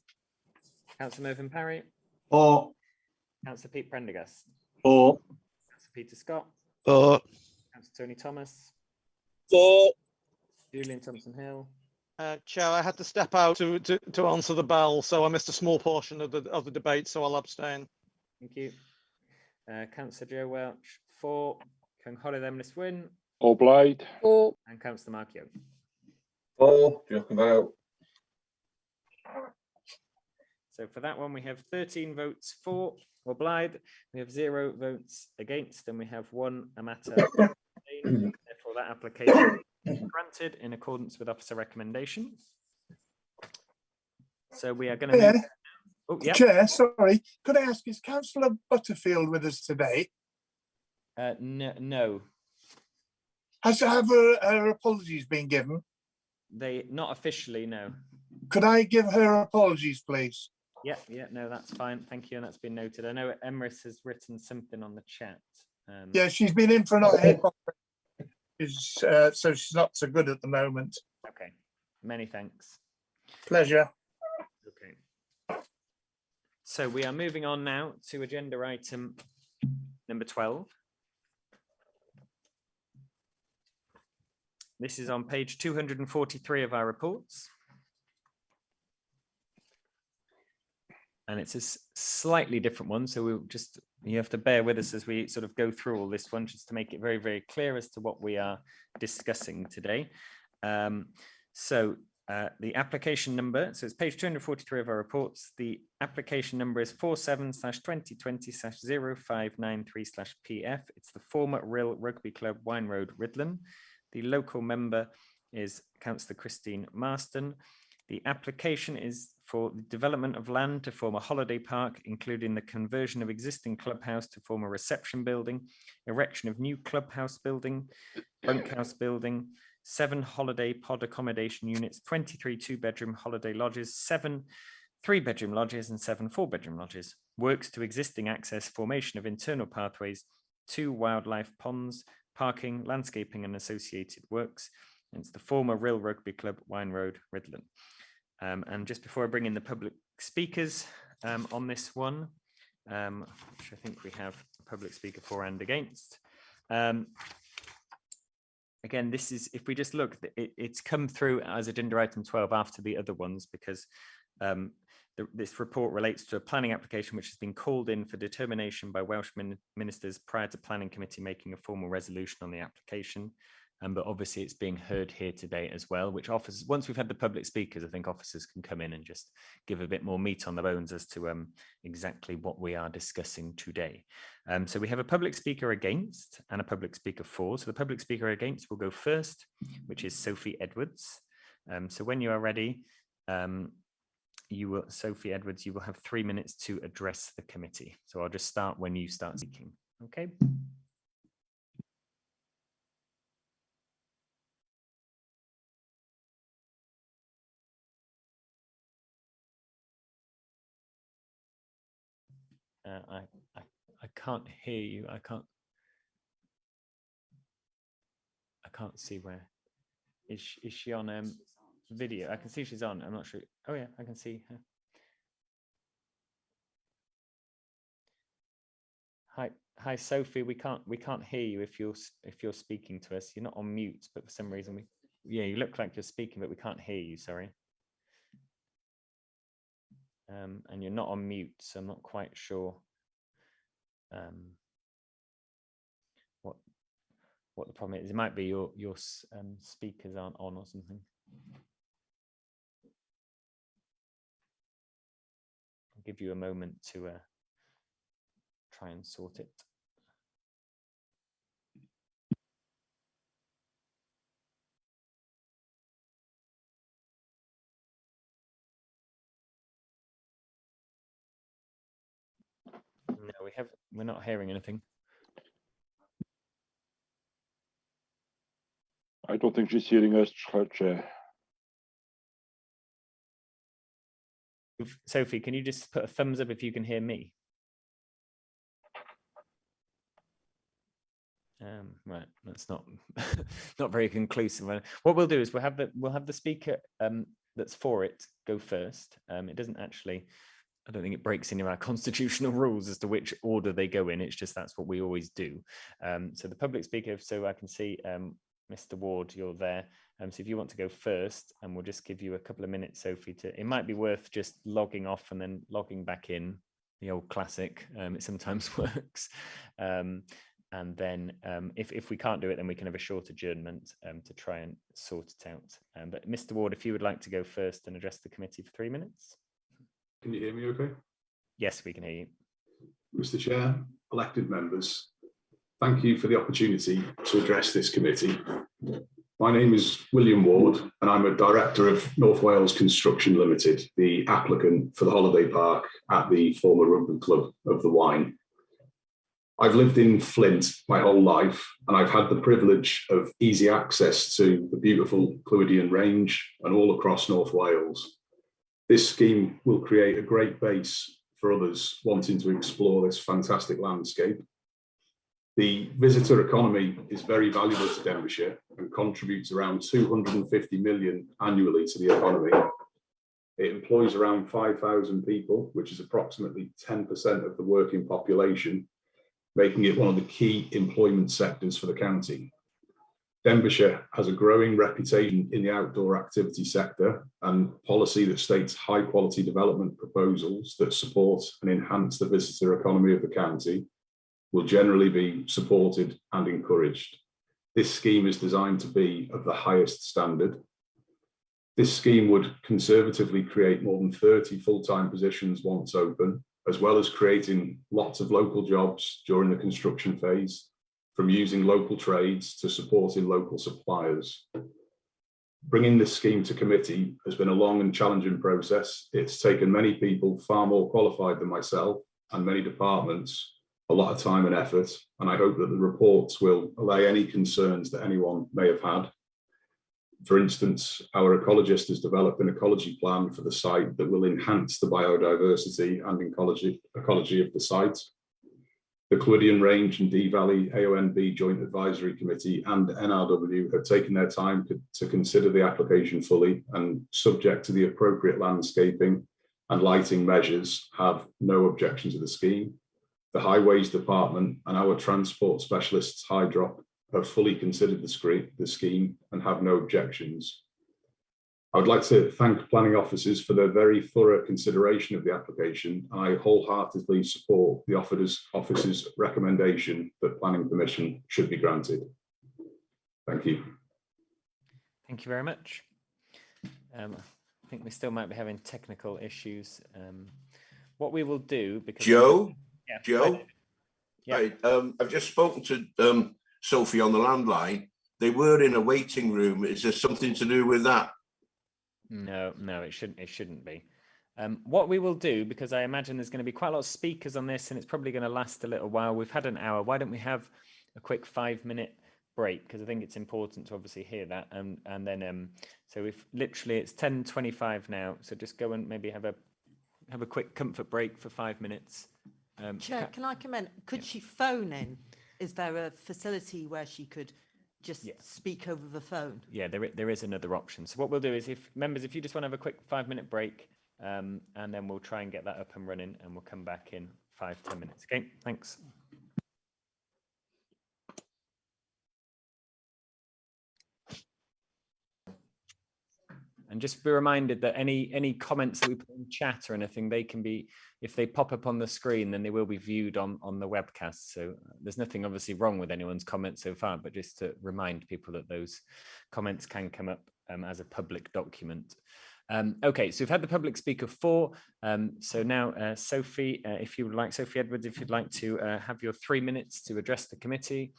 Councillor Mervyn Parry. For. Councillor Pete Prendergast. For. Councillor Peter Scott. For. Councillor Tony Thomas. For. Julian Thompson Hill. Chair, I had to step out to answer the bell, so I missed a small portion of the debate, so I'll abstain. Thank you. Councillor Joe Welch. For. Cynghorydd Emrys Wyn. Obliged. For. And Councillor Mark Young. For. Diolch yn fawr. So for that one, we have 13 votes for or obliged. We have 0 votes against, and we have 1 matter. Therefore, that application is granted in accordance with officer recommendation. So we are going to. Oh, yeah. Chair, sorry. Could I ask, is Councillor Butterfield with us today? No. Have her apologies been given? They not officially, no. Could I give her apologies, please? Yeah, no, that's fine. Thank you, and that's been noted. I know Emrys has written something on the chat. Yeah, she's been in for an head so she's not so good at the moment. Okay, many thanks. Pleasure. Okay. So we are moving on now to agenda item number 12. This is on page 243 of our reports. And it's a slightly different one, so you have to bear with us as we sort of go through all this one, just to make it very, very clear as to what we are discussing today. The application number, so it's page 243 of our reports. The application number is 47/2020/0593/PF. It's the former RHYL Rugby Club, Wine Road, Rhuddlan. The local member is Councillor Christine Marston. The application is for the development of land to form a holiday park, including the conversion of existing clubhouse to form a reception building, erection of new clubhouse building, bunkhouse building, 7 holiday pod accommodation units, 23 2-bedroom holiday lodges, 7 3-bedroom lodges, and 7 4-bedroom lodges. Works to existing access, formation of internal pathways, 2 wildlife ponds, parking, landscaping, and associated works. And it's the former RHYL Rugby Club, Wine Road, Rhuddlan. And just before I bring in the public speakers on this one, which I think we have a public speaker for and against. Again, this is, if we just look, it's come through as agenda item 12 after the other ones, because This report relates to a planning application which has been called in for determination by Welsh ministers prior to planning committee making a formal resolution on the application. But obviously it's being heard here today as well, which offers, once we've had the public speakers, I think officers can come in and just give a bit more meat on the bones as to exactly what we are discussing today. So we have a public speaker against and a public speaker for. So the public speaker against will go first, which is Sophie Edwards. So when you are ready, Sophie Edwards, you will have 3 minutes to address the committee. So I'll just start when you start speaking. Okay. I can't hear you. I can't see where. Is she on video? I can see she's on. I'm not sure. Oh yeah, I can see her. Hi Sophie. We can't hear you if you're speaking to us. You're not on mute, but for some reason you look like you're speaking, but we can't hear you. Sorry. And you're not on mute, so I'm not quite sure what the problem is. It might be your speakers aren't on or something. I'll give you a moment to try and sort it. No, we're not hearing anything. I don't think she's hearing us, Chair. Sophie, can you just put a thumbs up if you can hear me? Right, that's not not very conclusive. What we'll do is we'll have the speaker that's for it go first. It doesn't actually, I don't think it breaks any of our constitutional rules as to which order they go in. It's just that's what we always do. So the public speaker, so I can see Mr. Ward, you're there. So if you want to go first, and we'll just give you a couple of minutes, Sophie, it might be worth just logging off and then logging back in, the old classic. It sometimes works. And then if we can't do it, then we can have a short adjournment to try and sort it out. But Mr. Ward, if you would like to go first and address the committee for 3 minutes. Can you hear me okay? Yes, we can hear you. Mr. Chair, elected members, thank you for the opportunity to address this committee. My name is William Ward and I'm a director of North Wales Construction Limited, the applicant for the holiday park at the former rugby club of the WAEN. I've lived in Flint my whole life and I've had the privilege of easy access to the beautiful Llwyddian range and all across North Wales. This scheme will create a great base for others wanting to explore this fantastic landscape. The visitor economy is very valuable to Denbighshire and contributes around 250 million annually to the economy. It employs around 5,000 people, which is approximately 10% of the working population, making it one of the key employment sectors for the county. Denbighshire has a growing reputation in the outdoor activity sector and policy that states high quality development proposals that support and enhance the visitor economy of the county will generally be supported and encouraged. This scheme is designed to be of the highest standard. This scheme would conservatively create more than 30 full-time positions once open, as well as creating lots of local jobs during the construction phase, from using local trades to supporting local suppliers. Bringing this scheme to committee has been a long and challenging process. It's taken many people far more qualified than myself and many departments a lot of time and effort, and I hope that the reports will allay any concerns that anyone may have had. For instance, our ecologist has developed an ecology plan for the site that will enhance the biodiversity and ecology of the site. The Llwyddian Range and Dee Valley AONB Joint Advisory Committee and NRW have taken their time to consider the application fully and, subject to the appropriate landscaping and lighting measures, have no objection to the scheme. The Highways Department and our transport specialists, Hydrop, have fully considered the scheme and have no objections. I would like to thank planning officers for their very thorough consideration of the application. I wholeheartedly support the officer's recommendation that planning permission should be granted. Thank you. Thank you very much. I think we still might be having technical issues. What we will do, because Joe, yeah, Joe, yeah. I've just spoken to Sophie on the landline. They were in a waiting room. Is there something to do with that? No, it shouldn't be. What we will do, because I imagine there's going to be quite a lot of speakers on this and it's probably going to last a little while. We've had an hour. Why don't we have a quick 5-minute break? Because I think it's important to obviously hear that. And then, so if literally it's 10:25 now, so just go and maybe have a quick comfort break for 5 minutes. Chair, can I comment? Could she phone in? Is there a facility where she could just speak over the phone? Yeah, there is another option. So what we'll do is, if you just want to have a quick 5-minute break, and then we'll try and get that up and running, and we'll come back in 5-10 minutes. Okay, thanks. And just be reminded that any comments that we put in chat or anything, they can be, if they pop up on the screen, then they will be viewed on the webcast. So there's nothing obviously wrong with anyone's comments so far, but just to remind people that those comments can come up as a public document. Okay, so we've had the public speaker 4. So now, Sophie, if you would like, Sophie Edwards, if you'd like to have your 3 minutes to address the committee,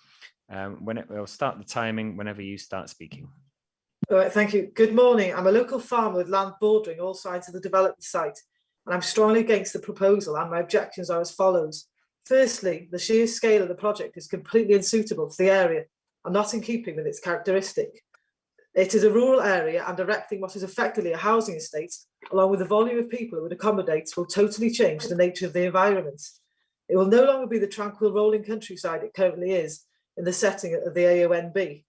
we'll start the timing whenever you start speaking. All right, thank you. Good morning. I'm a local farmer with land bordering all sides of the development site, and I'm strongly against the proposal, and my objections are as follows. Firstly, the sheer scale of the project is completely unsuitable for the area and not in keeping with its characteristic. It is a rural area, and erecting what is effectively a housing estate, along with the volume of people it would accommodate, will totally change the nature of the environment. It will no longer be the tranquil rolling countryside it currently is in the setting of the AONB.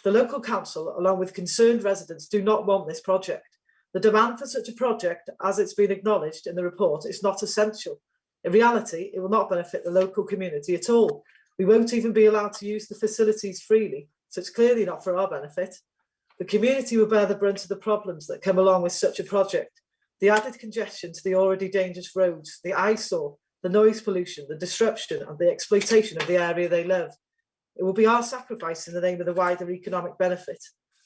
The local council, along with concerned residents, do not want this project. The demand for such a project, as it's been acknowledged in the report, is not essential. In reality, it will not benefit the local community at all. We won't even be allowed to use the facilities freely, so it's clearly not for our benefit. The community will bear the brunt of the problems that come along with such a project. The added congestion to the already dangerous roads, the eyesore, the noise pollution, the disruption and the exploitation of the area they love. It will be our sacrifice in the name of the wider economic benefit.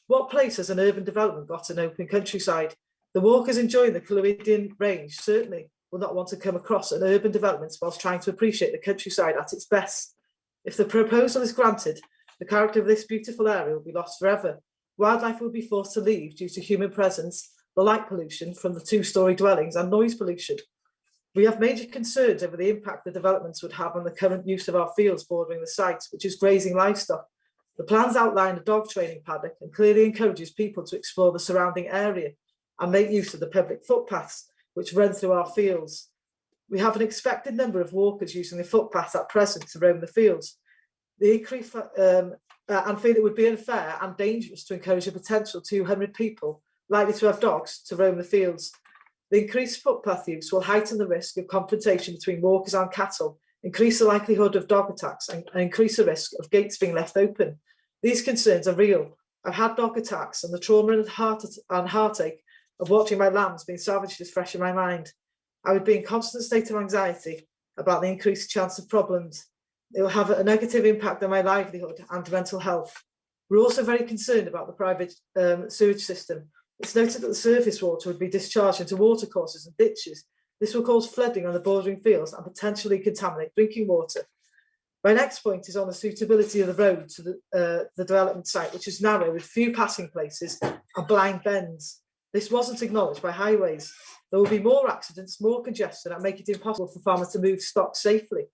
What place has an urban development got in open countryside? The walkers enjoying the Llywelyn range certainly will not want to come across an urban development whilst trying to appreciate the countryside at its best. If the proposal is granted, the character of this beautiful area will be lost forever. Wildlife will be forced to leave due to human presence, the light pollution from the 2-storey dwellings and noise pollution. We have major concerns over the impact the developments would have on the current use of our fields bordering the site, which is grazing livestock. The plans outline a dog training paddock and clearly encourages people to explore the surrounding area and make use of the public footpaths which run through our fields. We have an expected number of walkers using the footpaths at present to roam the fields. The increase and feel it would be unfair and dangerous to encourage a potential 200 people likely to have dogs to roam the fields. The increased footpath use will heighten the risk of confrontation between walkers and cattle, increase the likelihood of dog attacks and increase the risk of gates being left open. These concerns are real. I've had dog attacks and the trauma and heartache of watching my lambs being savaged is fresh in my mind. I would be in constant state of anxiety about the increased chance of problems. It will have a negative impact on my livelihood and mental health. We're also very concerned about the private sewage system. It's noted that the surface water would be discharged into watercourses and ditches. This will cause flooding on the bordering fields and potentially contaminate drinking water. My next point is on the suitability of the road to the development site, which is narrow with few passing places and blind bends. This wasn't acknowledged by highways. There will be more accidents, more congestion, and make it impossible for farmers to move stock safely.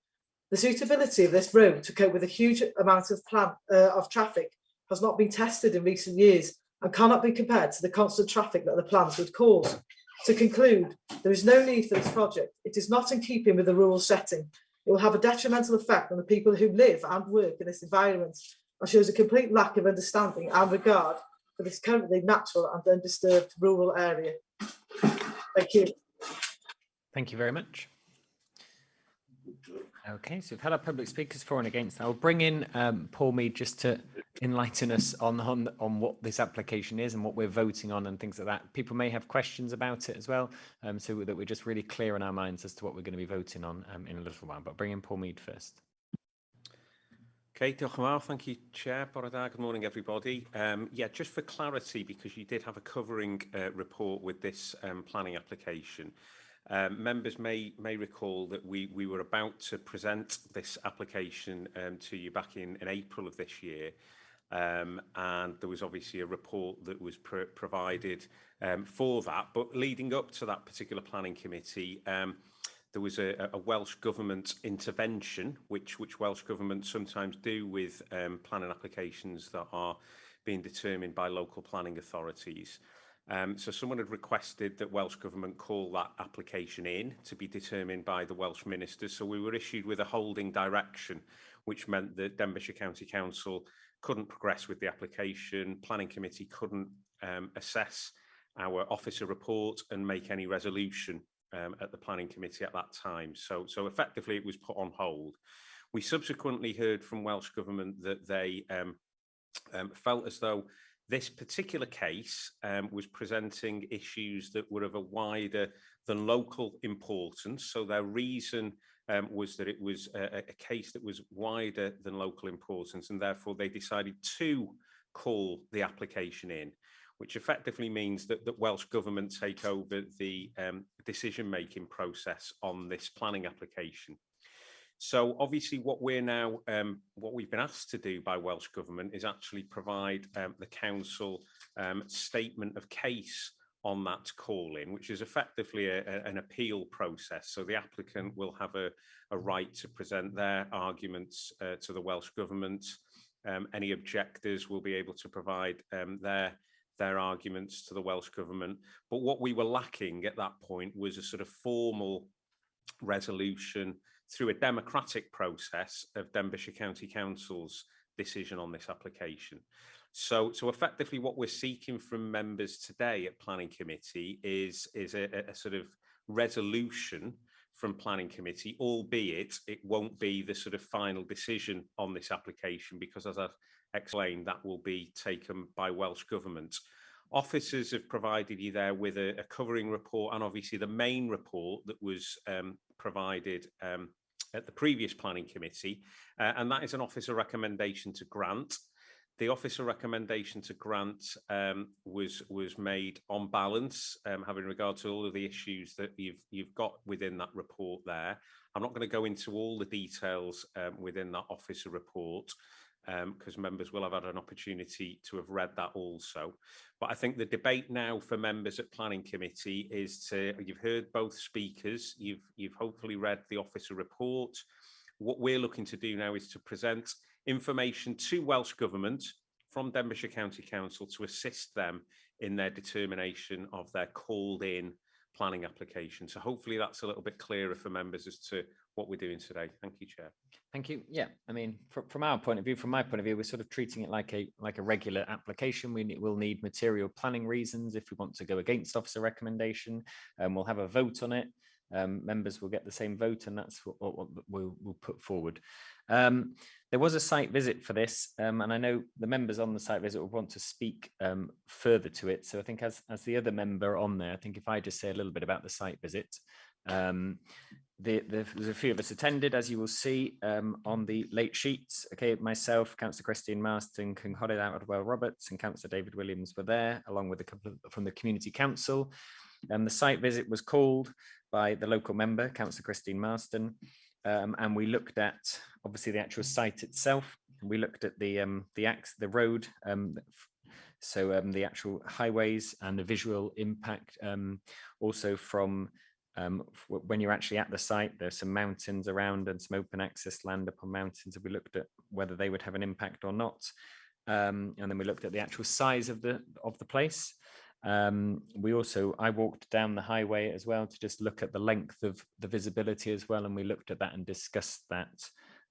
The suitability of this road to cope with a huge amount of traffic has not been tested in recent years and cannot be compared to the constant traffic that the plans would cause. To conclude, there is no need for this project. It is not in keeping with the rural setting. It will have a detrimental effect on the people who live and work in this environment and shows a complete lack of understanding and regard for this currently natural and undisturbed rural area. Thank you. Thank you very much. Okay, so we've had our public speakers for and against. I'll bring in Paul Mead just to enlighten us on what this application is and what we're voting on and things like that. People may have questions about it as well, so that we're just really clear in our minds as to what we're going to be voting on in a little while. But bring in Paul Mead first. Okay, diolch yn fawr. Thank you, Chair. Bore da. Good morning, everybody. Yeah, just for clarity, because you did have a covering report with this planning application. Members may recall that we were about to present this application to you back in April of this year. And there was obviously a report that was provided for that. But leading up to that particular planning committee, there was a Welsh Government intervention, which Welsh Government sometimes do with planning applications that are being determined by local planning authorities. So someone had requested that Welsh Government call that application in to be determined by the Welsh Ministers. So we were issued with a holding direction, which meant that Denbighshire County Council couldn't progress with the application. Planning Committee couldn't assess our officer report and make any resolution at the Planning Committee at that time. So effectively it was put on hold. We subsequently heard from Welsh Government that they felt as though this particular case was presenting issues that were of a wider than local importance. So their reason was that it was a case that was wider than local importance, and therefore they decided to call the application in, which effectively means that Welsh Government take over the decision-making process on this planning application. So obviously what we're now, what we've been asked to do by Welsh Government is actually provide the council statement of case on that call-in, which is effectively an appeal process. So the applicant will have a right to present their arguments to the Welsh Government. Any objectors will be able to provide their arguments to the Welsh Government. But what we were lacking at that point was a sort of formal resolution through a democratic process of Denbighshire County Council's decision on this application. So effectively what we're seeking from members today at Planning Committee is a sort of resolution from Planning Committee, albeit it won't be the sort of final decision on this application, because as I've explained, that will be taken by Welsh Government. Officers have provided you there with a covering report, and obviously the main report that was provided at the previous Planning Committee, and that is an officer recommendation to grant. The officer recommendation to grant was made on balance, having regard to all of the issues that you've got within that report there. I'm not going to go into all the details within that officer report, because members will have had an opportunity to have read that also. But I think the debate now for members at Planning Committee is to, you've heard both speakers, you've hopefully read the officer report. What we're looking to do now is to present information to Welsh Government from Denbighshire County Council to assist them in their determination of their called in planning application. So hopefully that's a little bit clearer for members as to what we're doing today. Thank you, Chair. Thank you. Yeah, I mean, from our point of view, from my point of view, we're sort of treating it like a regular application. We will need material planning reasons if we want to go against officer recommendation, and we'll have a vote on it. Members will get the same vote, and that's what we'll put forward. There was a site visit for this, and I know the members on the site visit will want to speak further to it. So I think as the other member on there, I think if I just say a little bit about the site visit. There's a few of us attended, as you will see on the late sheets. Okay, myself, Councillor Christine Marston, Cynghorydd Awr Roberts, and Councillor David Williams were there, along with a couple from the Community Council. The site visit was called by the local member, Councillor Christine Marston, and we looked at obviously the actual site itself. We looked at the road, so the actual highways and the visual impact, also from when you're actually at the site. There's some mountains around and some open access land upon mountains, and we looked at whether they would have an impact or not. And then we looked at the actual size of the place. I walked down the highway as well to just look at the length of the visibility as well, and we looked at that and discussed that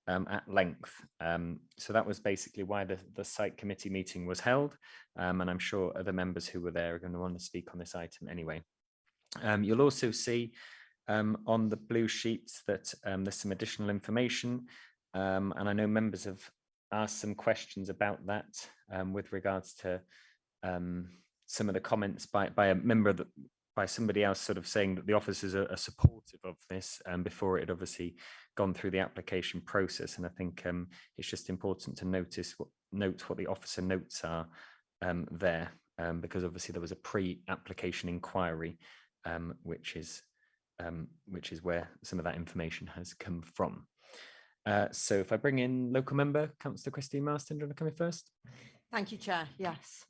at length. So that was basically why the site committee meeting was held, and I'm sure other members who were there are going to want to speak on this item anyway. You'll also see on the blue sheets that there's some additional information, and I know members have ask some questions about that with regards to some of the comments by a member of by somebody else sort of saying that the officers are supportive of this before it had obviously gone through the application process. And I think it's just important to note what the officer notes are there, because obviously there was a pre-application inquiry, which is where some of that information has come from. So if I bring in local member, Councillor Christine Marston, do you want to come in first? Thank you, Chair. Yes.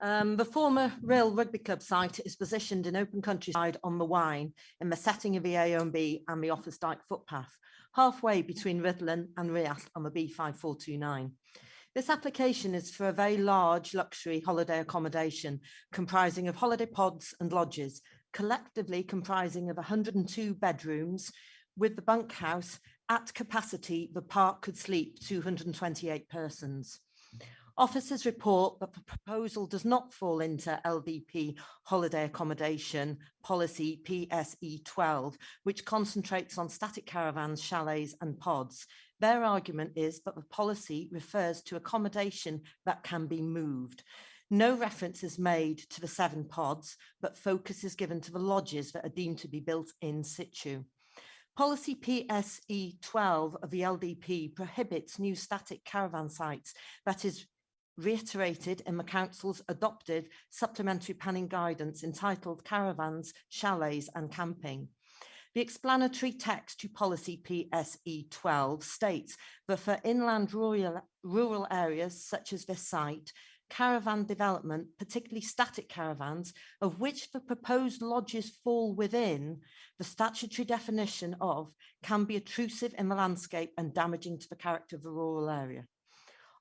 The former RHYL Rugby Club site is positioned in open countryside on the WAEN in the setting of the A&B and the Office Dyke footpath, halfway between RHUDDLAN and RHYL on the B5429. This application is for a very large luxury holiday accommodation comprising of holiday pods and lodges, collectively comprising of 102 bedrooms. With the bunkhouse at capacity, the park could sleep 228 persons. Officers report that the proposal does not fall into LDP holiday accommodation policy PSE 12, which concentrates on static caravans, chalets and pods. Their argument is that the policy refers to accommodation that can be moved. No reference is made to the 7 pods, but focus is given to the lodges that are deemed to be built in situ. Policy PSE 12 of the LDP prohibits new static caravan sites. That is reiterated in the Council's adopted supplementary planning guidance entitled Caravans, Chalets and Camping. The explanatory text to policy PSE 12 states that for inland rural areas such as this site, caravan development, particularly static caravans, of which the proposed lodges fall within, the statutory definition of can be intrusive in the landscape and damaging to the character of the rural area.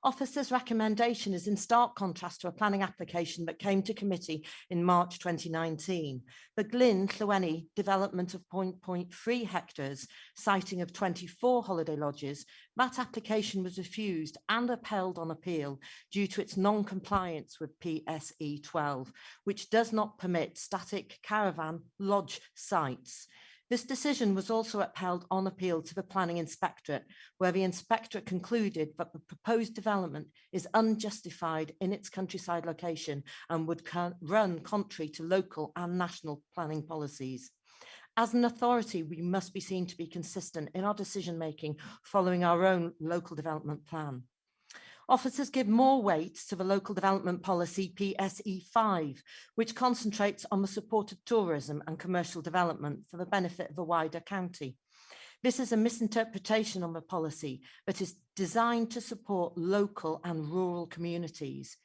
Officers' recommendation is in stark contrast to a planning application that came to committee in March 2019. The Llyn development of 0.3 hectares, siting of 24 holiday lodges, that application was refused and upheld on appeal due to its non-compliance with PSE 12, which does not permit static caravan lodge sites. This decision was also upheld on appeal to the Planning Inspectorate, where the Inspectorate concluded that the proposed development is unjustified in its countryside location and would run contrary to local and national planning policies. As an authority, we must be seen to be consistent in our decision-making following our own local development plan. Officers give more weight to the local development policy PSE 5, which concentrates on the support of tourism and commercial development for the benefit of a wider county. This is a misinterpretation on the policy that is designed to support local and rural communities.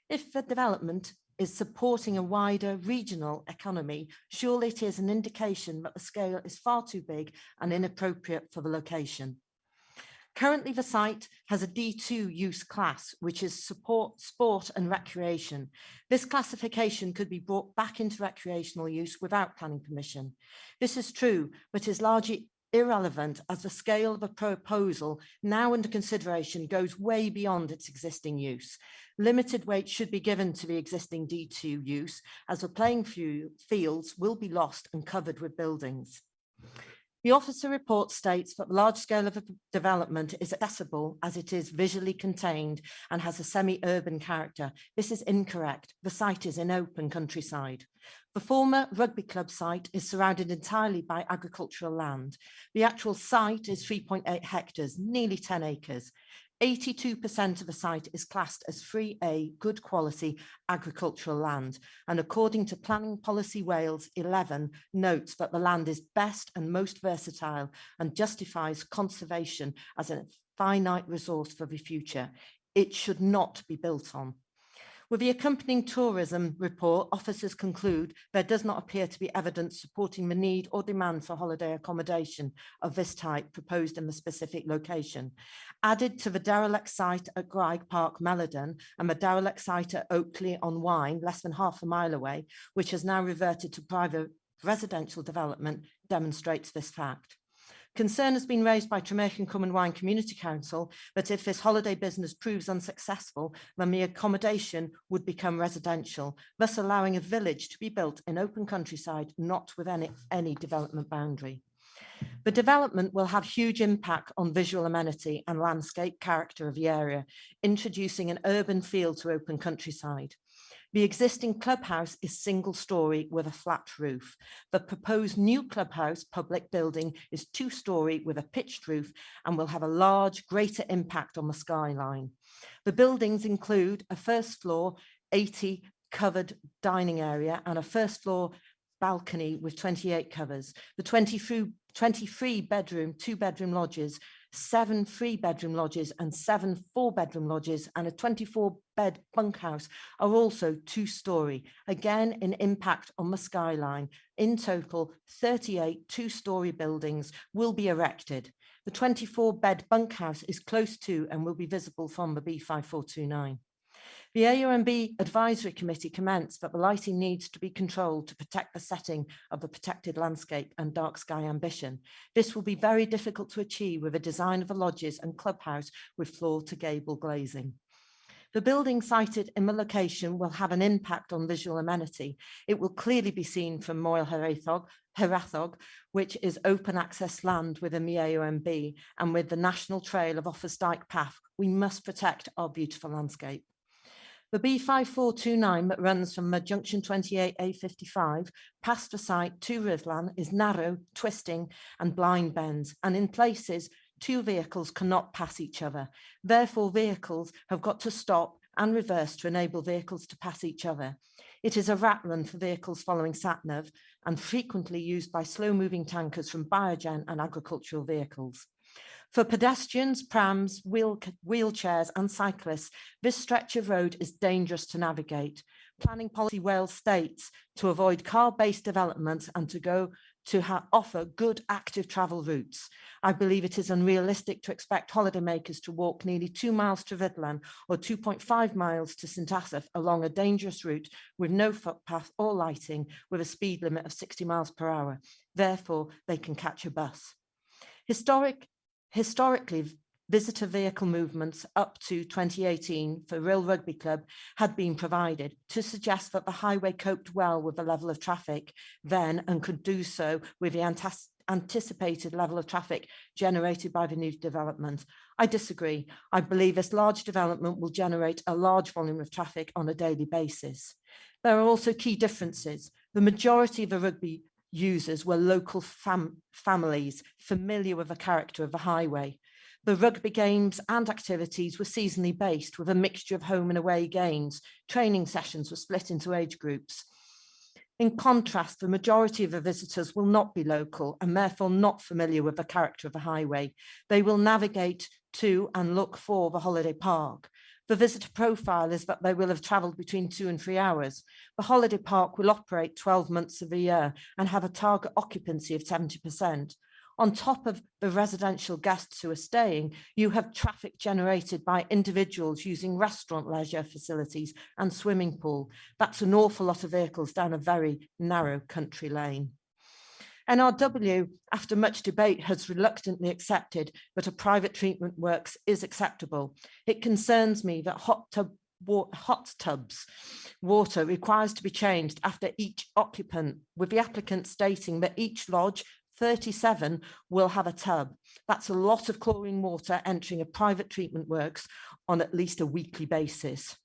If the development is supporting a wider regional economy, surely it is an indication that the scale is far too big and inappropriate for the location. Currently, the site has a D2 use class, which is sport and recreation. This classification could be brought back into recreational use without planning permission. This is true, but is largely irrelevant as the scale of a proposal now under consideration goes way beyond its existing use. Limited weight should be given to the existing D2 use, as the playing fields will be lost and covered with buildings. The officer report states that the large scale of development is accessible as it is visually contained and has a semi-urban character. This is incorrect. The site is in open countryside. The former rugby club site is surrounded entirely by agricultural land. The actual site is 3.8 hectares, nearly 10 acres. 82% of the site is classed as 3A good quality agricultural land, and according to Planning Policy Wales 11 notes that the land is best and most versatile and justifies conservation as a finite resource for the future. It should not be built on. With the accompanying tourism report, officers conclude there does not appear to be evidence supporting the need or demand for holiday accommodation of this type proposed in the specific location. Added to the derelict site at GRAIG Park, Melodon, and the derelict site at Oakley on Wine, less than half a mile away, which has now reverted to private residential development, demonstrates this fact. Concern has been raised by Tremarch and Cwm Wine Community Council that if this holiday business proves unsuccessful, then the accommodation would become residential, thus allowing a village to be built in open countryside, not with any development boundary. The development will have huge impact on visual amenity and landscape character of the area, introducing an urban feel to open countryside. The existing clubhouse is single story with a flat roof. The proposed new clubhouse public building is 2-story with a pitched roof and will have a large, greater impact on the skyline. The buildings include a first floor 80 covered dining area and a first floor balcony with 28 covers. The 23 bedroom, 2-bedroom lodges, 7 3-bedroom lodges and 7 4-bedroom lodges and a 24-bed bunkhouse are also 2-story, again in impact on the skyline. In total, 38 2-story buildings will be erected. The 24-bed bunkhouse is close to and will be visible from the B5429. The AONB Advisory Committee comments that the lighting needs to be controlled to protect the setting of the protected landscape and dark sky ambition. This will be very difficult to achieve with a design of the lodges and clubhouse with floor to gable glazing. The building sited in the location will have an impact on visual amenity. It will clearly be seen from Moyle Herathog, which is open access land within the AONB, and with the National Trail of Offers Dyke Path, we must protect our beautiful landscape. The B5429 that runs from the junction 28A55 past the site to RHUDDLAN is narrow, twisting and blind bends, and in places 2 vehicles cannot pass each other. Therefore, vehicles have got to stop and reverse to enable vehicles to pass each other. It is a rat run for vehicles following sat-nav and frequently used by slow-moving tankers from biogen and agricultural vehicles. For pedestrians, prams, wheelchairs and cyclists, this stretch of road is dangerous to navigate. Planning policy Wales states to avoid car-based developments and to offer good active travel routes. I believe it is unrealistic to expect holidaymakers to walk nearly 2 miles to RHUDDLAN or 2.5 miles to St Asaph along a dangerous route with no footpath or lighting with a speed limit of 60 miles per hour. Therefore, they can catch a bus. Historically, visitor vehicle movements up to 2018 for RHYL Rugby Club had been provided to suggest that the highway coped well with the level of traffic then and could do so with the anticipated level of traffic generated by the new development. I disagree. I believe this large development will generate a large volume of traffic on a daily basis. There are also key differences. The majority of the rugby users were local families familiar with the character of the highway. The rugby games and activities were seasonally based with a mixture of home and away games. Training sessions were split into age groups. In contrast, the majority of the visitors will not be local and therefore not familiar with the character of the highway. They will navigate to and look for the holiday park. The visitor profile is that they will have travelled between 2 and 3 hours. The holiday park will operate 12 months of the year and have a target occupancy of 70%. On top of the residential guests who are staying, you have traffic generated by individuals using restaurant leisure facilities and swimming pool. That's an awful lot of vehicles down a very narrow country lane. NRW, after much debate, has reluctantly accepted that a private treatment works is acceptable. It concerns me that hot tubs water requires to be changed after each occupant, with the applicant stating that each lodge 37 will have a tub. That's a lot of chlorine water entering a private treatment works on at least a weekly basis.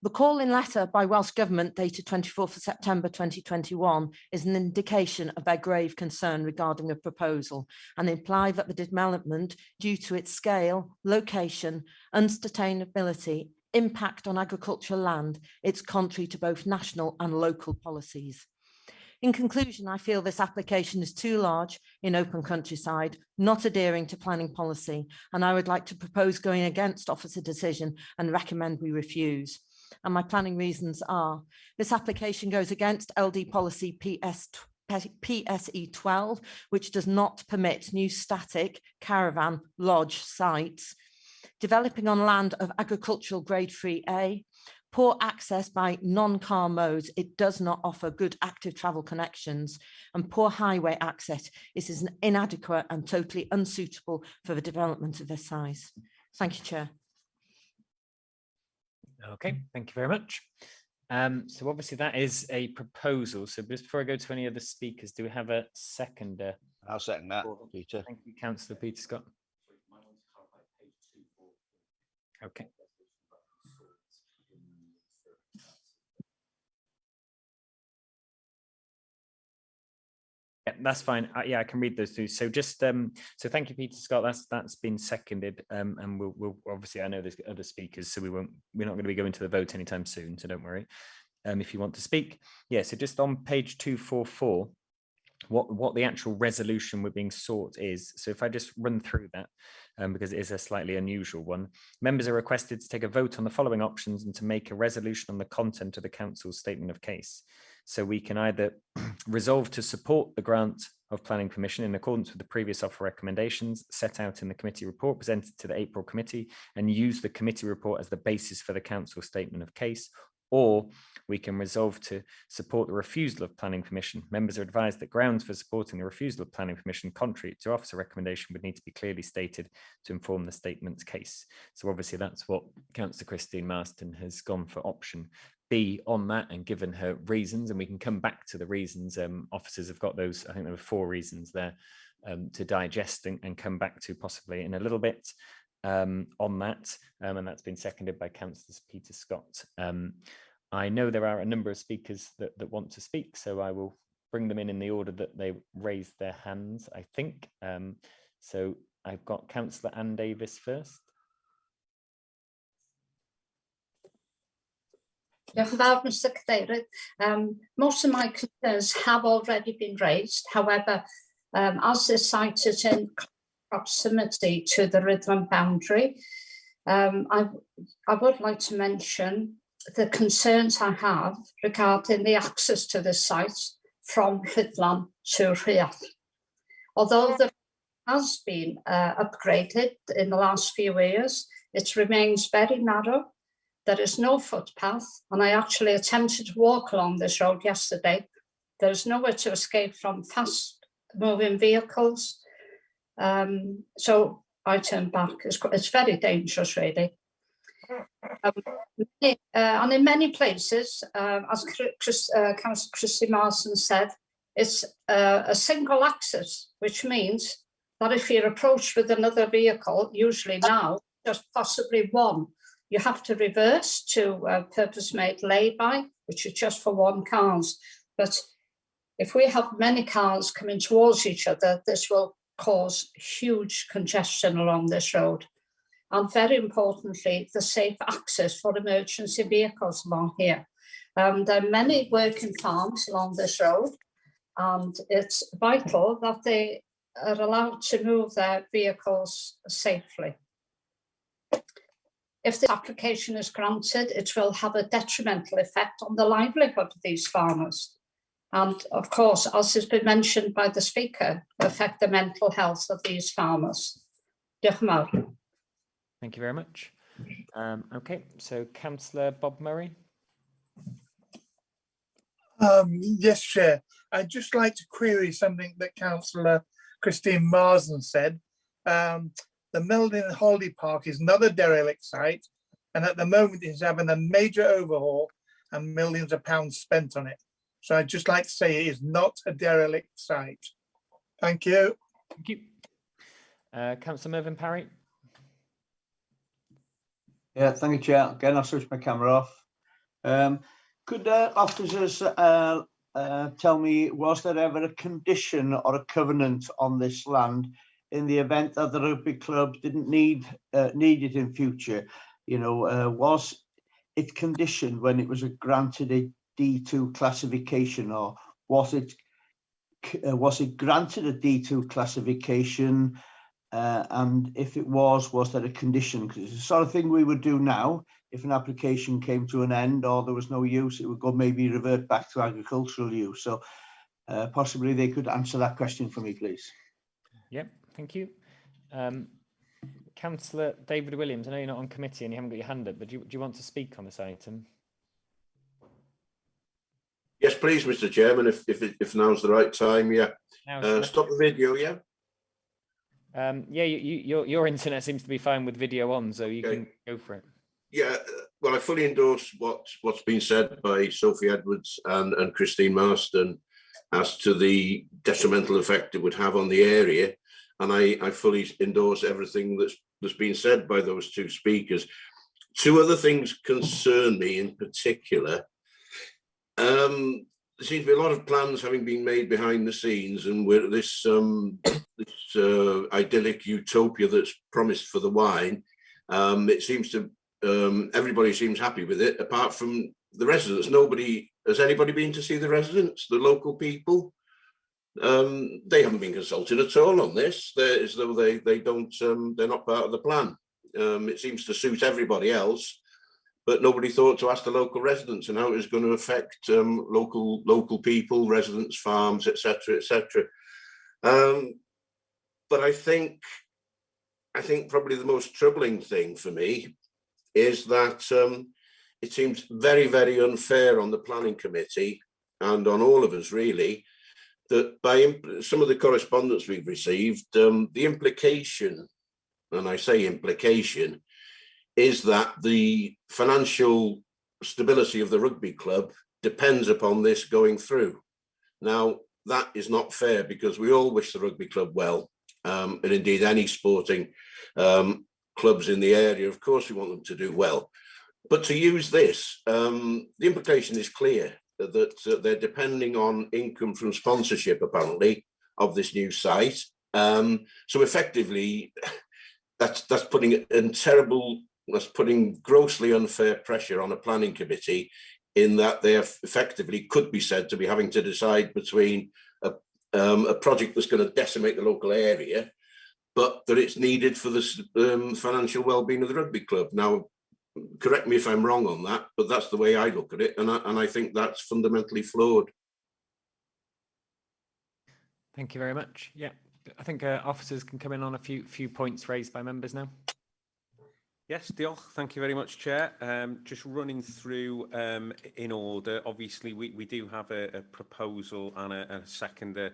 The call-in letter by Welsh Government dated 24th of September 2021 is an indication of their grave concern regarding the proposal and imply that the development, due to its scale, location, unsustainability, impact on agricultural land, it's contrary to both national and local policies. In conclusion, I feel this application is too large in open countryside, not adhering to planning policy, and I would like to propose going against officer decision and recommend we refuse. And my planning reasons are, this application goes against LD policy PSE 12, which does not permit new static caravan lodge sites, developing on land of agricultural grade 3A, poor access by non-car modes, it does not offer good active travel connections, and poor highway access, it is inadequate and totally unsuitable for the development of this size. Thank you, Chair. Okay, thank you very much. So obviously that is a proposal. So just before I go to any other speakers, do we have a seconder? I'll second that, Peter. Thank you, Councillor Peter Scott. Okay. Yeah, that's fine. Yeah, I can read those two. So just so thank you, Peter Scott. That's been seconded. And we'll obviously, I know there's other speakers, so we're not going to be going to the vote anytime soon. So don't worry. If you want to speak, yeah. So just on page 244, what the actual resolution we're being sought is. So if I just run through that, because it is a slightly unusual one, members are requested to take a vote on the following options and to make a resolution on the content of the council's statement of case. So we can either resolve to support the grant of planning permission in accordance with the previous offer recommendations set out in the committee report presented to the April committee and use the committee report as the basis for the council statement of case, or we can resolve to support the refusal of planning permission. Members are advised that grounds for supporting the refusal of planning permission contrary to officer recommendation would need to be clearly stated to inform the statement's case. So obviously that's what Councillor Christine Marston has gone for option B on that and given her reasons, and we can come back to the reasons. Officers have got those, I think there were 4 reasons there to digest and come back to possibly in a little bit on that, and that's been seconded by Councillor Peter Scott. I know there are a number of speakers that want to speak, so I will bring them in the order that they raised their hands, I think. So I've got Councillor Ann Davis first. Diolch yn fawr, Mr Cadeirydd. Most of my concerns have already been raised. However, as this site is in proximity to the Rhuddlan boundary, I would like to mention the concerns I have regarding the access to this site from Rhuddlan to RHYL. Although the has been upgraded in the last few years, it remains very narrow. There is no footpath, and I actually attempted to walk along this road yesterday. There is nowhere to escape from fast-moving vehicles, so I turned back. It's very dangerous, really. And in many places, as Councillor Christine Marston said, it's a single access, which means that if you're approached with another vehicle, usually now, just possibly one, you have to reverse to purpose-made lay-by, which is just for 1 car. But if we have many cars coming towards each other, this will cause huge congestion along this road. And very importantly, the safe access for emergency vehicles along here. There are many working farms along this road, and it's vital that they are allowed to move their vehicles safely. If this application is granted, it will have a detrimental effect on the livelihood of these farmers. And of course, as has been mentioned by the speaker, affect the mental health of these farmers. Diolch yn fawr. Thank you very much. Okay, so Councillor Bob Murray. Yes, Chair. I'd just like to query something that Councillor Christine Marsden said. The Milden Holiday Park is not a derelict site, and at the moment it's having a major overhaul and millions of pounds spent on it. So I'd just like to say it is not a derelict site. Thank you. Thank you. Councillor Mervyn Parry. Yeah, thank you, Chair. Again, I'll switch my camera off. Could officers tell me, was there ever a condition or a covenant on this land in the event that the rugby club didn't need it in future? You know, was it conditioned when it was granted a D2 classification, or was it granted a D2 classification? And if it was there a condition? Because it's the sort of thing we would do now if an application came to an end or there was no use, it would go maybe revert back to agricultural use. So possibly they could answer that question for me, please. Yep, thank you. Councillor David Williams, I know you're not on committee and you haven't got your hand up, but do you want to speak on this item? Yes, please, Mr. Chairman, if now's the right time, yeah. Stop the video, yeah? Yeah, your internet seems to be fine with video on, so you can go for it. Yeah, well, I fully endorse what's been said by Sophie Edwards and Christine Marston as to the detrimental effect it would have on the area. And I fully endorse everything that's been said by those two speakers. Two other things concern me in particular. There seems to be a lot of plans having been made behind the scenes, and with this idyllic utopia that's promised for the WAEN, it seems to everybody seems happy with it, apart from the residents. Has anybody been to see the residents, the local people? They haven't been consulted at all on this. They're as though they don't, they're not part of the plan. It seems to suit everybody else, but nobody thought to ask the local residents and how it was going to affect local people, residents, farms, etc., etc. But I think probably the most troubling thing for me is that it seems very, very unfair on the planning committee and on all of us really, that by some of the correspondence we've received, the implication, and I say implication, is that the financial stability of the rugby club depends upon this going through. Now, that is not fair, because we all wish the rugby club well, and indeed any sporting clubs in the area, of course we want them to do well. But to use this, the implication is clear that they're depending on income from sponsorship, apparently, of this new site. So effectively, that's putting grossly unfair pressure on a planning committee, in that they effectively could be said to be having to decide between a project that's going to decimate the local area, but that it's needed for the financial well-being of the rugby club. Now, correct me if I'm wrong on that, but that's the way I look at it, and I think that's fundamentally flawed. Thank you very much. Yeah, I think officers can come in on a few points raised by members now. Yes, diolch. Thank you very much, Chair. Just running through in order. Obviously, we do have a proposal and a seconder.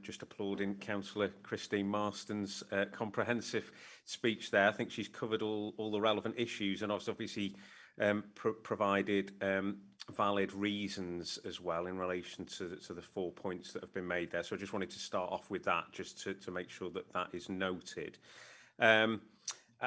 Just applauding Councillor Christine Marston's comprehensive speech there. I think she's covered all the relevant issues, and obviously provided valid reasons as well in relation to the 4 points that have been made there. So I just wanted to start off with that, just to make sure that is noted.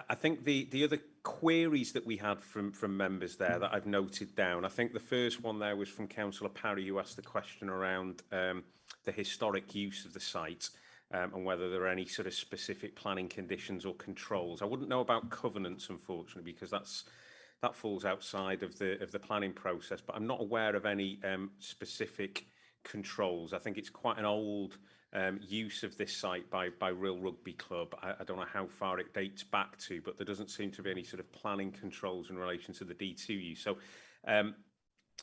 I think the other queries that we had from members there that I've noted down, I think the first one there was from Councillor Parry, who asked the question around the historic use of the site, and whether there are any sort of specific planning conditions or controls. I wouldn't know about covenants, unfortunately, because that falls outside of the planning process, but I'm not aware of any specific controls. I think it's quite an old use of this site by RHYL Rugby Club. I don't know how far it dates back to, but there doesn't seem to be any sort of planning controls in relation to the D2 use. So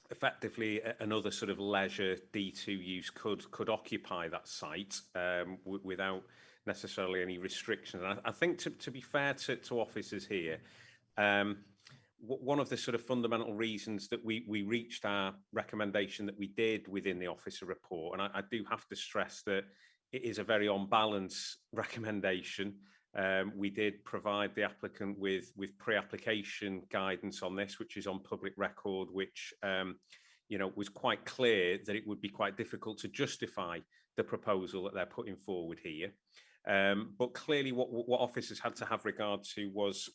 effectively, another sort of leisure D2 use could occupy that site without necessarily any restrictions. And I think to be fair to officers here, one of the sort of fundamental reasons that we reached our recommendation that we did within the officer report, and I do have to stress that it is a very on balance recommendation. We did provide the applicant with pre-application guidance on this, which is on public record, which was quite clear that it would be quite difficult to justify the proposal that they're putting forward here. But clearly what officers had to have regard to was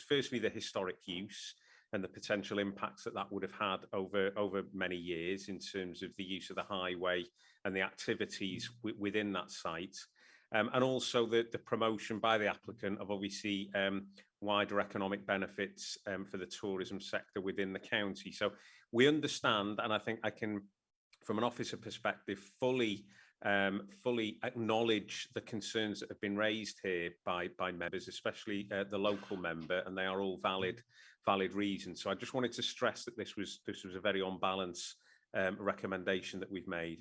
firstly the historic use and the potential impacts that would have had over many years in terms of the use of the highway and the activities within that site. And also the promotion by the applicant of obviously wider economic benefits for the tourism sector within the county. So we understand, and I think I can, from an officer perspective, fully acknowledge the concerns that have been raised here by members, especially the local member, and they are all valid reasons. So I just wanted to stress that this was a very on balance recommendation that we've made.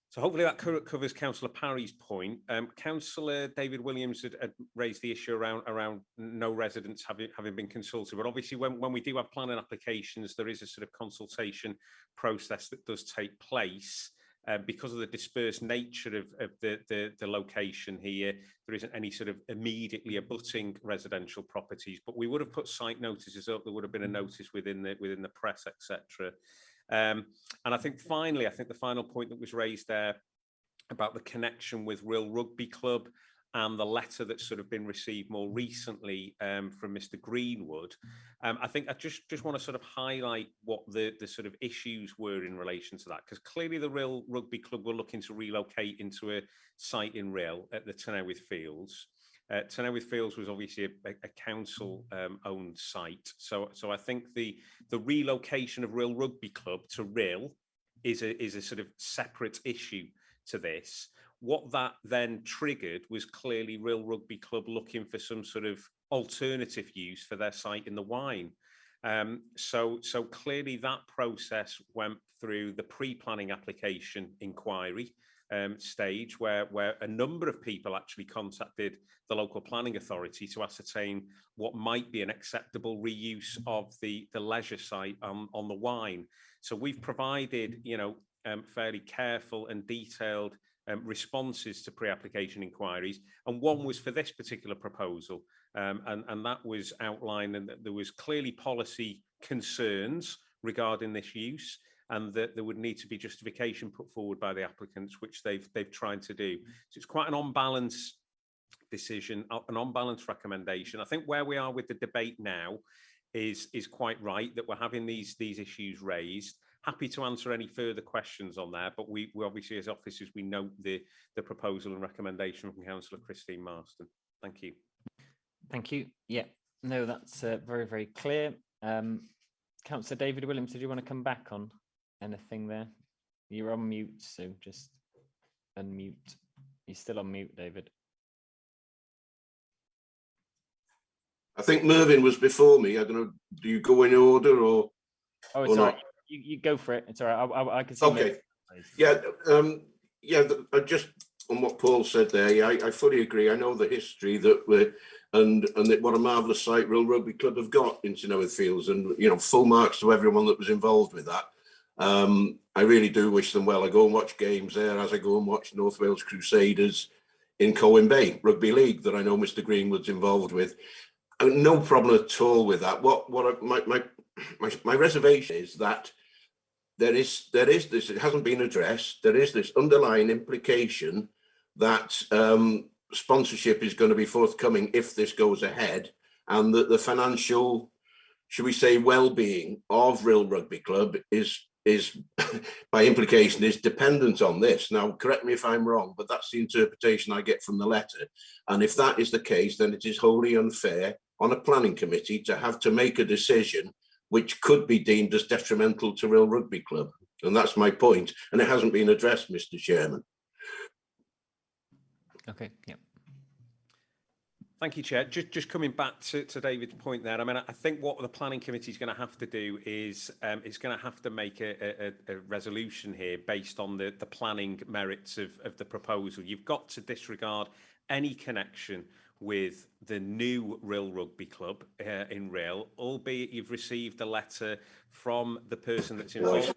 So hopefully that covers Councillor Parry's point. Councillor David Williams had raised the issue around no residents having been consulted. But obviously when we do have planning applications, there is a sort of consultation process that does take place. because of the dispersed nature of the location here, there isn't any sort of immediately abutting residential properties, but we would have put site notices up. There would have been a notice within the press, etc. And I think finally, the final point that was raised there about the connection with RHYL Rugby Club and the letter that's sort of been received more recently from Mr. Greenwood. I think I just want to sort of highlight what the sort of issues were in relation to that, because clearly the RHYL Rugby Club were looking to relocate into a site in RHYL at the Tennewydd Fields. Tennewydd Fields was obviously a council owned site. So I think the relocation of RHYL Rugby Club to RHYL is a sort of separate issue to this. What that then triggered was clearly RHYL Rugby Club looking for some sort of alternative use for their site in the WAEN. So clearly that process went through the pre-planning application inquiry stage, where a number of people actually contacted the local planning authority to ascertain what might be an acceptable reuse of the leisure site on the WAEN. So we've provided, fairly careful and detailed responses to pre-application inquiries, and one was for this particular proposal, and that was outlined, and that there was clearly policy concerns regarding this use, and that there would need to be justification put forward by the applicants, which they've tried to do. So it's quite an on-balance decision, an on-balance recommendation. I think where we are with the debate now is quite right, that we're having these issues raised. Happy to answer any further questions on that, but we obviously, as officers, we note the proposal and recommendation from Councillor Christine Marston. Thank you. Thank you. Yeah, no, that's very, very clear. Councillor David Williams, did you want to come back on anything there? You're on mute, so just unmute. You're still on mute, David. I think Mervyn was before me. I don't know, do you go in order or? Oh, it's all right. You go for it. It's all right. I can see. Okay. Yeah. I just on what Paul said there. Yeah, I fully agree. I know the history that we're and that what a marvellous site RHYL Rugby Club have got in Tennewydd Fields, and full marks to everyone that was involved with that. I really do wish them well. I go and watch games there, as I go and watch North Wales Crusaders in Colwyn Bay Rugby League that I know Mr. Greenwood's involved with. No problem at all with that. My reservation is that there is this, it hasn't been addressed, there is this underlying implication that sponsorship is going to be forthcoming if this goes ahead, and that the financial, should we say, well-being of RHYL Rugby Club is by implication is dependent on this. Now, correct me if I'm wrong, but that's the interpretation I get from the letter. And if that is the case, then it is wholly unfair on a planning committee to have to make a decision which could be deemed as detrimental to RHYL Rugby Club. And that's my point. And it hasn't been addressed, Mr. Chairman. Okay, yeah. Thank you, Chair. Just coming back to David's point there. I mean, I think what the planning committee is going to have to do is it's going to have to make a resolution here based on the planning merits of the proposal. You've got to disregard any connection with the new RHYL Rugby Club in RHYL, albeit you've received a letter from the person that's involved.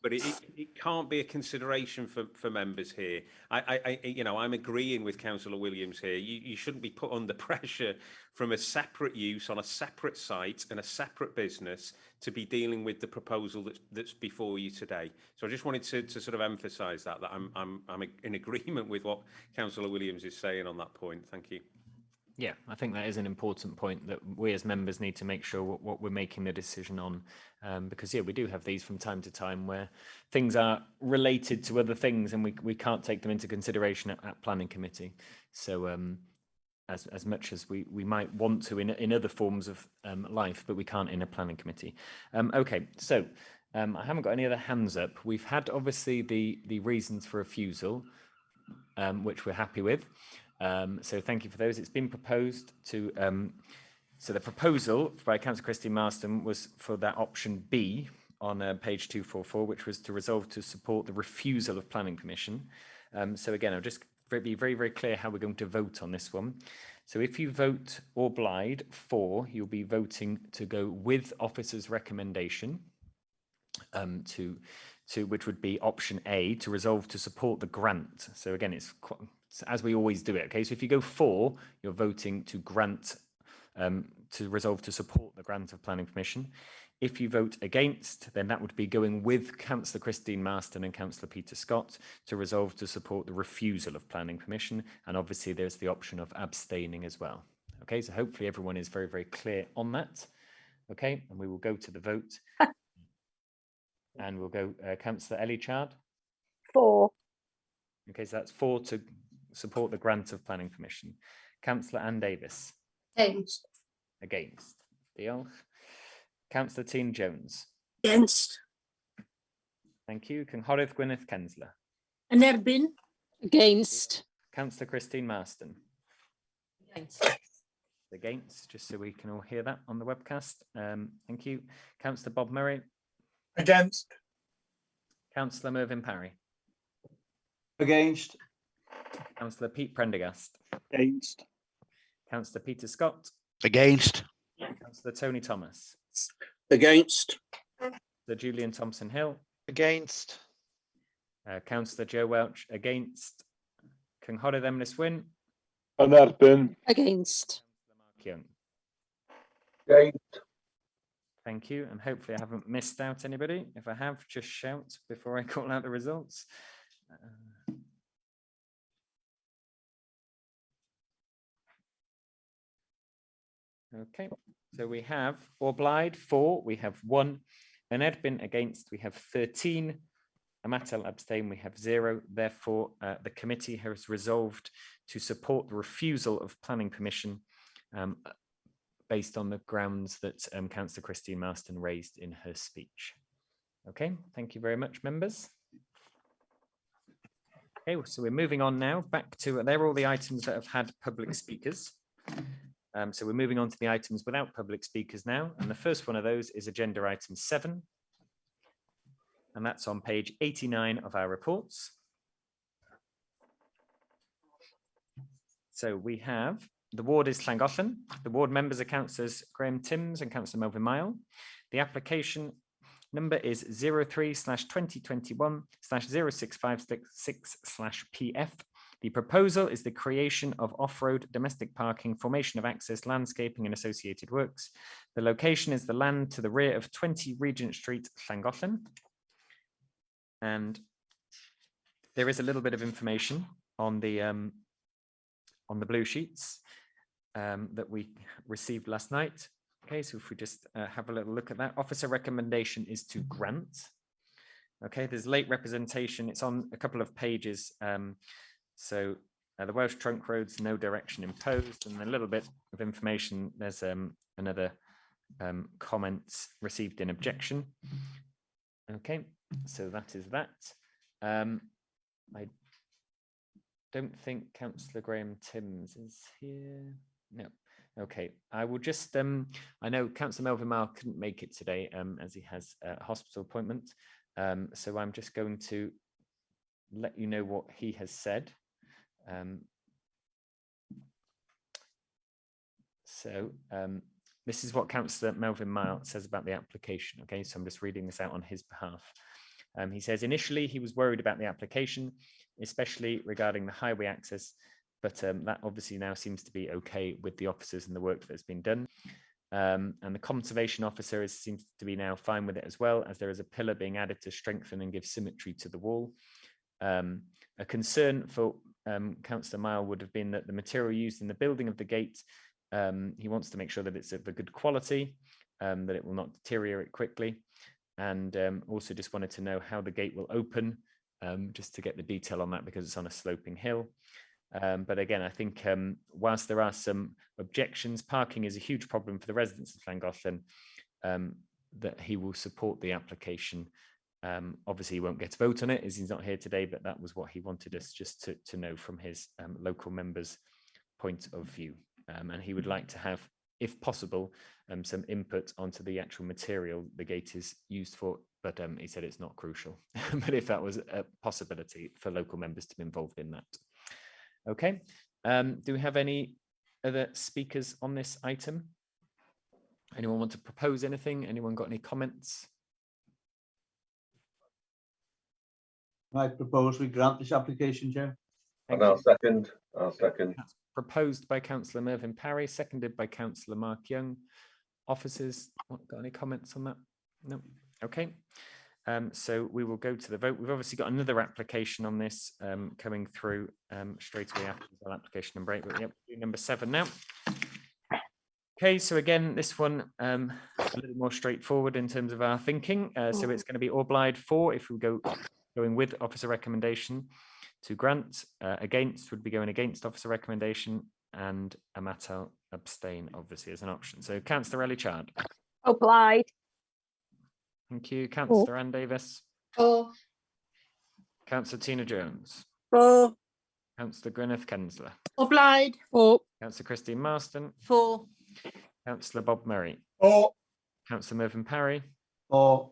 But it can't be a consideration for members here. I'm agreeing with Councillor Williams here. You shouldn't be put under pressure from a separate use on a separate site and a separate business to be dealing with the proposal that's before you today. So I just wanted to sort of emphasise that I'm in agreement with what Councillor Williams is saying on that point. Thank you. Yeah, I think that is an important point that we as members need to make sure what we're making the decision on, because yeah, we do have these from time to time where things are related to other things and we can't take them into consideration at planning committee. So as much as we might want to in other forms of life, but we can't in a planning committee. Okay, so I haven't got any other hands up. We've had obviously the reasons for refusal, which we're happy with. So thank you for those. It's been proposed to, so the proposal by Councillor Christine Marston was for that option B on page 244, which was to resolve to support the refusal of planning permission. So again, I'll just be very, very clear how we're going to vote on this one. So if you vote or blide for, you'll be voting to go with officer's recommendation to which would be option A, to resolve to support the grant. So again, it's as we always do it. Okay, so if you go for, you're voting to grant, to resolve to support the grant of planning permission. If you vote against, then that would be going with Councillor Christine Marston and Councillor Peter Scott to resolve to support the refusal of planning permission. And obviously there's the option of abstaining as well. Okay, so hopefully everyone is very, very clear on that. Okay, and we will go to the vote. And we'll go Councillor Ellichard. For. Okay, so that's 4 to support the grant of planning permission. Councillor Ann Davis. Against. Against. Diolch. Councillor Tine Jones. Against. Thank you. Cynghorydd Gwyneth Kensler. Yn erbyn. Against. Councillor Christine Marston. Against. Against, just so we can all hear that on the webcast. Thank you. Councillor Bob Murray. Against. Councillor Mervyn Parry. Against. Councillor Pete Prendergast. Against. Councillor Peter Scott. Against. Councillor Tony Thomas. Against. The Julian Thompson Hill. Against. Councillor Joe Welch. Against. Cynghorydd Emrys Wyn. Yn erbyn. Against. Mark Young. Against. Thank you, and hopefully I haven't missed out anybody. If I have, just shout before I call out the results. Okay, so we have Orblaid 4, we have 1, an Edbin against, we have 13, Amatel abstain, we have 0. Therefore, the committee has resolved to support the refusal of planning permission based on the grounds that Councillor Christine Marston raised in her speech. Okay, thank you very much, members. Okay, so we're moving on now back to, they're all the items that have had public speakers. So we're moving on to the items without public speakers now. And the first one of those is agenda item 7. And that's on page 89 of our reports. So we have, the ward is Llangollen. The ward members are Councillors Graham Timms and Councillor Melvyn Mile. The application number is 03/2021/0656/PF. The proposal is the creation of off-road domestic parking, formation of access, landscaping and associated works. The location is the land to the rear of 20 Regent Street, Llangollen. And there is a little bit of information on the blue sheets that we received last night. Okay, so if we just have a little look at that, officer recommendation is to grant. Okay, there's late representation. It's on a couple of pages. So the Welsh trunk roads, no direction imposed, and a little bit of information. There's another comment received in objection. Okay, so that is that. I don't think Councillor Graham Timms is here. No. Okay, I will just, I know Councillor Melvyn Mile couldn't make it today as he has a hospital appointment. So I'm just going to let you know what he has said. This is what Councillor Melvyn Mile says about the application. Okay, so I'm just reading this out on his behalf. He says, initially he was worried about the application, especially regarding the highway access, but that obviously now seems to be okay with the officers and the work that's been done. And the conservation officer seems to be now fine with it as well, as there is a pillar being added to strengthen and give symmetry to the wall. A concern for Councillor Mile would have been that the material used in the building of the gate, he wants to make sure that it's of a good quality, that it will not deteriorate quickly, and also just wanted to know how the gate will open, just to get the detail on that because it's on a sloping hill. But again, I think whilst there are some objections, parking is a huge problem for the residents of Llangollen, that he will support the application. Obviously, he won't get to vote on it as he's not here today, but that was what he wanted us just to know from his local members' point of view. And he would like to have, if possible, some input onto the actual material the gate is used for, but he said it's not crucial. But if that was a possibility for local members to be involved in that. Okay, do we have any other speakers on this item? Anyone want to propose anything? Anyone got any comments? I propose we grant this application, Chair. And I'll second. That's proposed by Councillor Mervyn Parry, seconded by Councillor Mark Young. Officers, got any comments on that? No. Okay. So we will go to the vote. We've obviously got another application on this coming through straight away after the application number 8. But yep, number 7 now. Okay, so again, this one a little more straightforward in terms of our thinking. So it's going to be obliged for if we going with officer recommendation to grant. Against would be going against officer recommendation, and Amato abstain obviously as an option. So Councillor LLANRHAEADR. Obliged. Thank you. Councillor Ann Davis. For. Councillor Tina Jones. For. Councillor Gwyneth Kensler. Obliged. For. Councillor Christine Marston. For. Councillor Bob Murray. For. Councillor Mervyn Parry. For.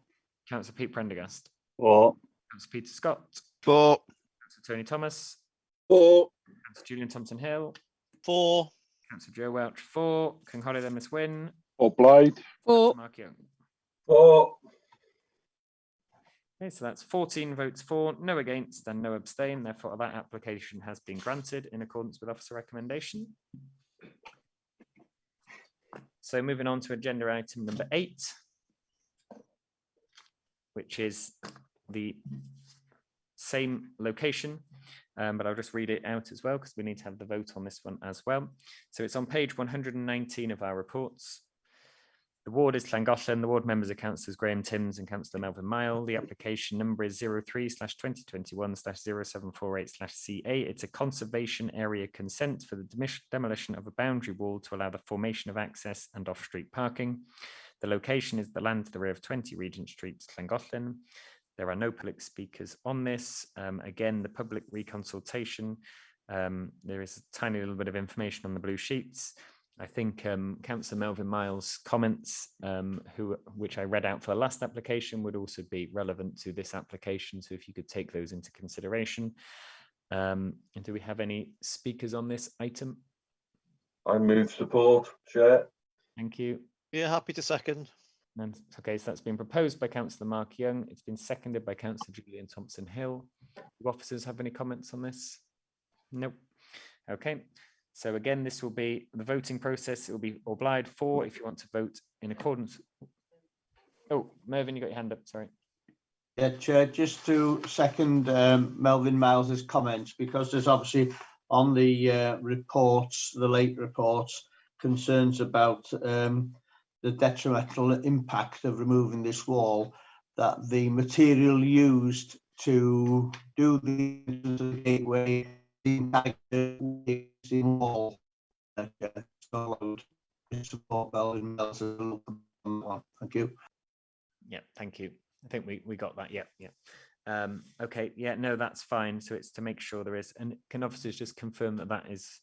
Councillor Pete Prendergast. For. Councillor Peter Scott. For. Councillor Tony Thomas. For. Councillor Julian Thompson Hill. For. Councillor Joe Welch. For. Cynghoredd Emys Wyn. Obliged. For. Mark Young. For. Okay, so that's 14 votes for, no against, and no abstain. Therefore, that application has been granted in accordance with officer recommendation. So moving on to agenda item number 8, which is the same location, but I'll just read it out as well because we need to have the vote on this one as well. So it's on page 119 of our reports. The ward is Llangollen. The ward members are Councillors Graham Timms and Councillor Melvyn Mile. The application number is 03/2021/0748/CA. It's a conservation area consent for the demolition of a boundary wall to allow the formation of access and off-street parking. The location is the land to the rear of 20 Regent Street, Llangollen. There are no public speakers on this. Again, the public reconsultation. There is a tiny little bit of information on the blue sheets. I think Councillor Melvyn Miles' comments, which I read out for the last application, would also be relevant to this application. So if you could take those into consideration. And do we have any speakers on this item? I move support, Chair. Thank you. Yeah, happy to second. And okay, so that's been proposed by Councillor Mark Young. It's been seconded by Councillor Julian Thompson Hill. Do officers have any comments on this? Nope. Okay. So again, this will be the voting process. It will be obliged for if you want to vote in accordance. Oh, Mervyn, you got your hand up. Sorry. Yeah, Chair, just to second Melvyn Miles's comments, because there's obviously on the reports, the late reports, concerns about the detrimental impact of removing this wall, that the material used to do the gateway thank you. Yeah, thank you. I think we got that. Yeah. Okay. Yeah, no, that's fine. So it's to make sure there is, and can officers just confirm that is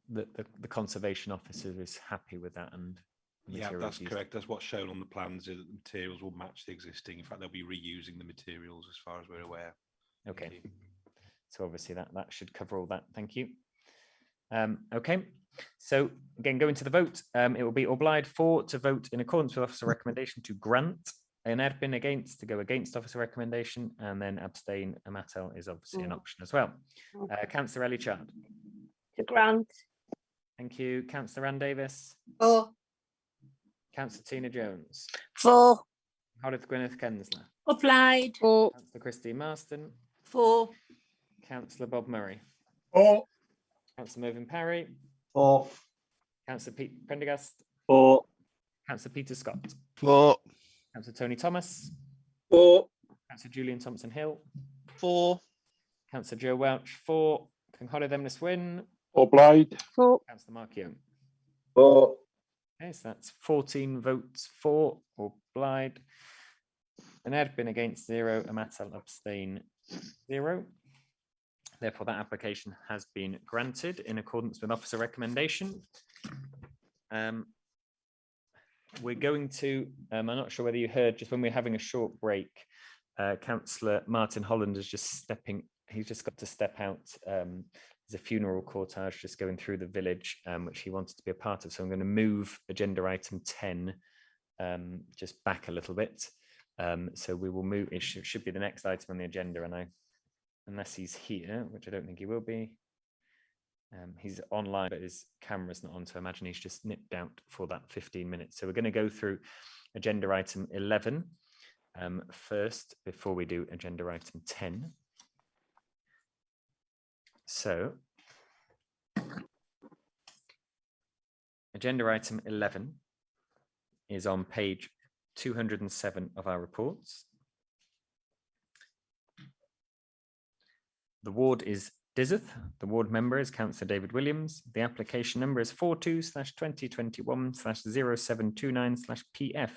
the conservation officer is happy with that, and yeah, that's correct. That's what's shown on the plans, is that the materials will match the existing. In fact, they'll be reusing the materials as far as we're aware. Okay. So obviously that should cover all that. Thank you. Okay. So again, going to the vote, it will be obliged for to vote in accordance with officer recommendation to grant, an admin against to go against officer recommendation, and then abstain. Amato is obviously an option as well. Councillor LLANRHAEADR. To grant. Thank you. Councillor Ann Davis. For. Councillor Tina Jones. For. Cynghoredd Gwyneth Kensler. Applied. For. Councillor Christine Marston. For. Councillor Bob Murray. For. Councillor Mervyn Parry. For. Councillor Pete Prendergast. For. Councillor Peter Scott. For. Councillor Tony Thomas. For. Councillor Julian Thompson Hill. For. Councillor Joe Welch. For. Cynghoredd Emys Wyn. Obliged. For. Councillor Mark Young. For. Okay, so that's 14 votes for, obliged. An admin against 0, Amato abstain 0. Therefore, that application has been granted in accordance with officer recommendation. We're going to, I'm not sure whether you heard, just when we're having a short break, Councillor Martin Holland is just stepping, he's just got to step out. There's a funeral cortege just going through the village, which he wanted to be a part of. So I'm going to move agenda item 10 just back a little bit. So we will move, it should be the next item on the agenda, and I unless he's here, which I don't think he will be. He's online, but his camera's not on, so I imagine he's just nipped out for that 15 minutes. So we're going to go through agenda item 11 first before we do agenda item 10. So agenda item 11 is on page 207 of our reports. The ward is DYSERTH. The ward member is Councillor David Williams. The application number is 42/2021/0729/PF.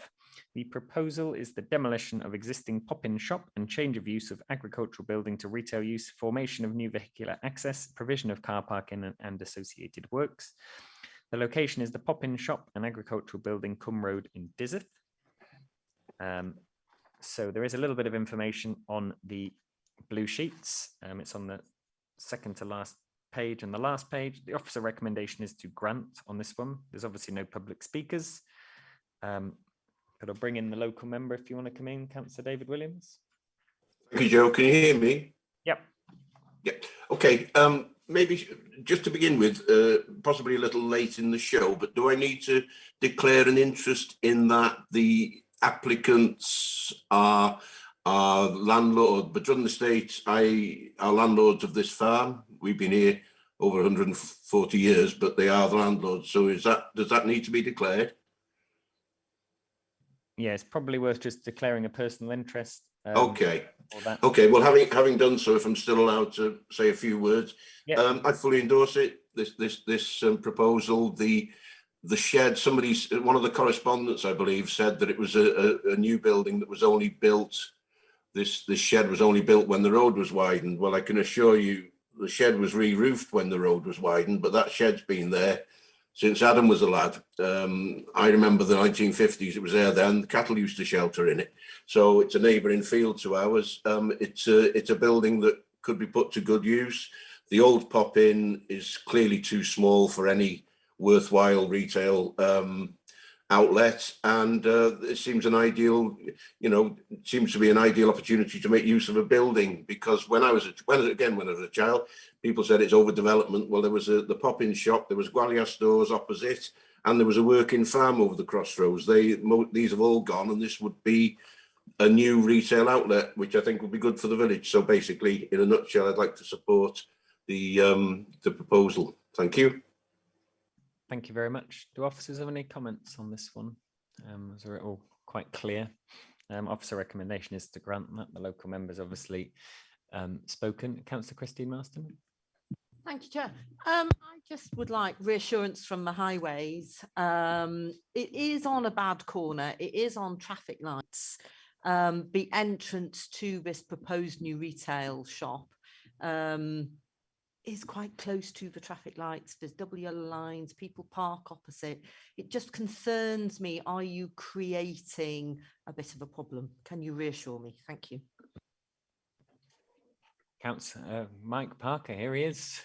The proposal is the demolition of existing pop-in shop and change of use of agricultural building to retail use, formation of new vehicular access, provision of car parking and associated works. The location is the pop-in shop and agricultural building Cum Road in DYSERTH. So there is a little bit of information on the blue sheets. It's on the second to last page and the last page. The officer recommendation is to grant on this one. There's obviously no public speakers. But I'll bring in the local member if you want to come in, Councillor David Williams. Thank you, Joe. Can you hear me? Yep. Yeah. Okay. Maybe just to begin with, possibly a little late in the show, but do I need to declare an interest in that the applicants are landlord, but Rudden Estate are landlords of this farm? We've been here over 140 years, but they are the landlords. So does that need to be declared? Yeah, it's probably worth just declaring a personal interest. Okay. Okay. Well, having done so, if I'm still allowed to say a few words, yeah. I fully endorse it. This proposal. The shed. One of the correspondents, I believe, said that it was a new building that was only built. This shed was only built when the road was widened. Well, I can assure you, the shed was re-roofed when the road was widened, but that shed's been there since Adam was a lad. I remember the 1950s, it was there then. The cattle used to shelter in it. So it's a neighbouring field to ours. It's a building that could be put to good use. The old pop-in is clearly too small for any worthwhile retail outlet, and it seems an ideal, seems to be an ideal opportunity to make use of a building, because when I was a child, people said it's overdevelopment. Well, there was the pop-in shop, there was Gwalior stores opposite, and there was a working farm over the crossroads. These have all gone, and this would be a new retail outlet, which I think would be good for the village. So basically, in a nutshell, I'd like to support the proposal. Thank you. Thank you very much. Do officers have any comments on this one? Is it all quite clear? Officer recommendation is to grant that. The local members obviously spoken. Councillor Christine Marston. Thank you, Chair. I just would like reassurance from the highways. It is on a bad corner. It is on traffic lights. The entrance to this proposed new retail shop is quite close to the traffic lights. There's double yellow lines, people park opposite. It just concerns me. Are you creating a bit of a problem? Can you reassure me? Thank you. Councillor Mike Parker, here he is.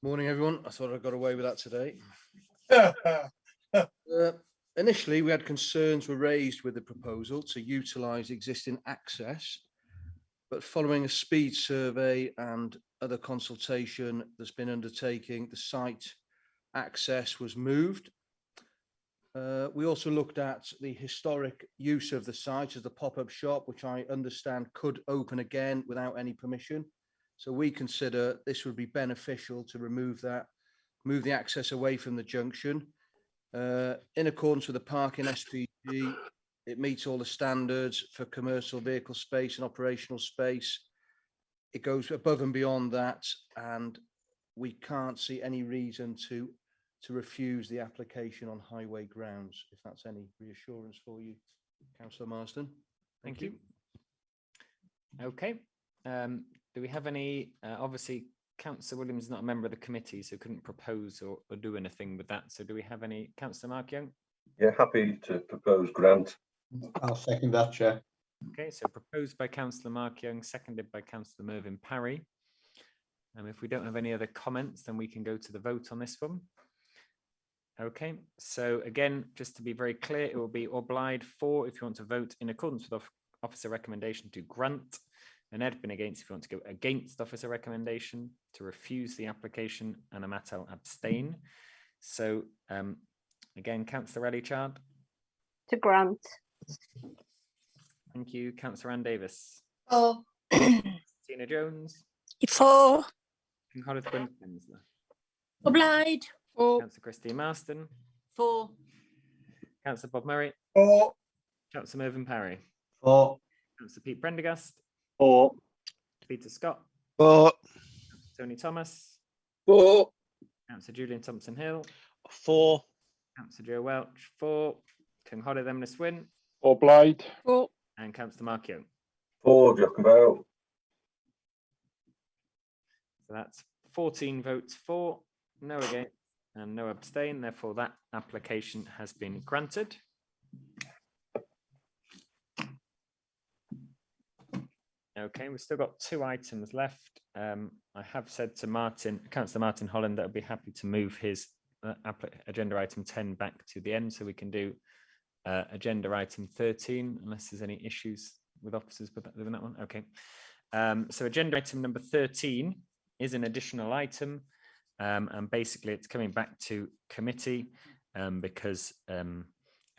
Morning, everyone. I thought I got away with that today. Initially, we had concerns were raised with the proposal to utilise existing access, but following a speed survey and other consultation that's been undertaking, the site access was moved. We also looked at the historic use of the site as the pop-up shop, which I understand could open again without any permission. So we consider this would be beneficial to remove that, move the access away from the junction. In accordance with the parking SPG, it meets all the standards for commercial vehicle space and operational space. It goes above and beyond that, and we can't see any reason to refuse the application on highway grounds, if that's any reassurance for you, Councillor Marston. Thank you. Okay. Do we have any, obviously Councillor Williams is not a member of the committee, so couldn't propose or do anything with that. So do we have any, Councillor Mark Young? Yeah, happy to propose grant. I'll second that, Chair. Okay, so proposed by Councillor Mark Young, seconded by Councillor Mervyn Parry. If we don't have any other comments, then we can go to the vote on this one. Okay, so again, just to be very clear, it will be obliged for if you want to vote in accordance with officer recommendation to grant. an Edbin against if you want to go against officer recommendation, to refuse the application, and a Mattel abstain. So again, Councillor LLANRHAEADR. To grant. Thank you. Councillor Ann Davis. For. Tina Jones. For. Conchordd Gwynth-Kensler. Obliged. For. Councillor Christine Marston. For. Councillor Bob Murray. For. Councillor Mervyn Parry. For. Councillor Pete Prendergast. For. Peter Scott. For. Tony Thomas. For. Councillor Julian Thompson Hill. For. Councillor Joe Welch. For. Conchordd Emrys-Wyn. Obliged. For. And Councillor Mark Young. For, Giacomo. So that's 14 votes for, no against, and no abstain. Therefore, that application has been granted. Okay, we've still got 2 items left. I have said to Councillor Martin Holland, that I'd be happy to move his agenda item 10 back to the end, so we can do agenda item 13, unless there's any issues with officers with that one. Okay. So agenda item number 13 is an additional item, and basically it's coming back to committee because an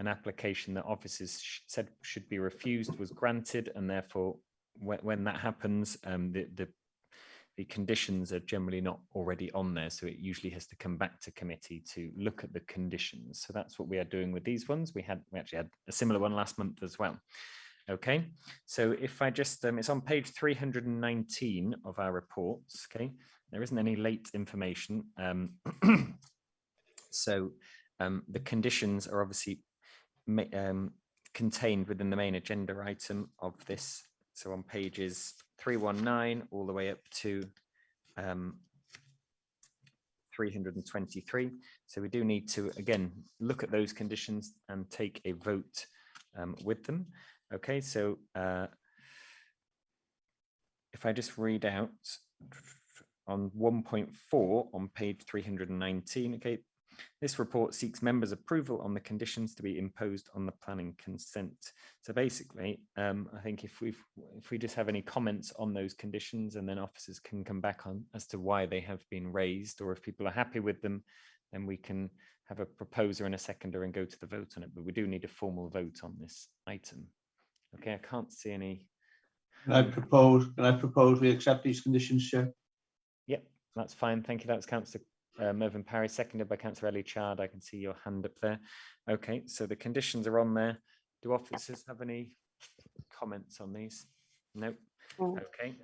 application that officers said should be refused was granted, and therefore when that happens, the conditions are generally not already on there, so it usually has to come back to committee to look at the conditions. So that's what we are doing with these ones. We actually had a similar one last month as well. Okay, so if I just it's on page 319 of our reports. Okay, there isn't any late information. So the conditions are obviously contained within the main agenda item of this. So on pages 319 all the way up to 323. So we do need to again look at those conditions and take a vote with them. Okay, so if I just read out on 1.4 on page 319, okay, this report seeks members' approval on the conditions to be imposed on the planning consent. So basically, I think if we just have any comments on those conditions, and then officers can come back on as to why they have been raised, or if people are happy with them, then we can have a proposer and a seconder and go to the vote on it. But we do need a formal vote on this item. Okay, I can't see any. Can I propose we accept these conditions, Chair? Yep, that's fine. Thank you. That was Councillor Mervyn Parry, seconded by Councillor LLANRHAEADR. I can see your hand up there. Okay, so the conditions are on there. Do officers have any comments on these? No. Okay.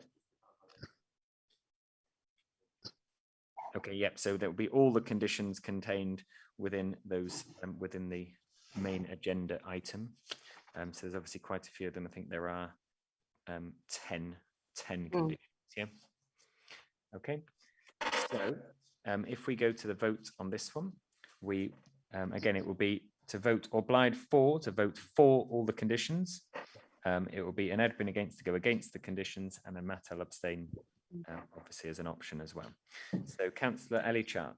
Okay, yep. So there will be all the conditions contained within those within the main agenda item. So there's obviously quite a few of them. I think there are 10 conditions. Yeah. Okay. So if we go to the vote on this one, we again it will be to vote obliged for, to vote for all the conditions. It will be an Edbin against to go against the conditions, and a Mattel abstain obviously as an option as well. So Councillor LLANRHAEADR.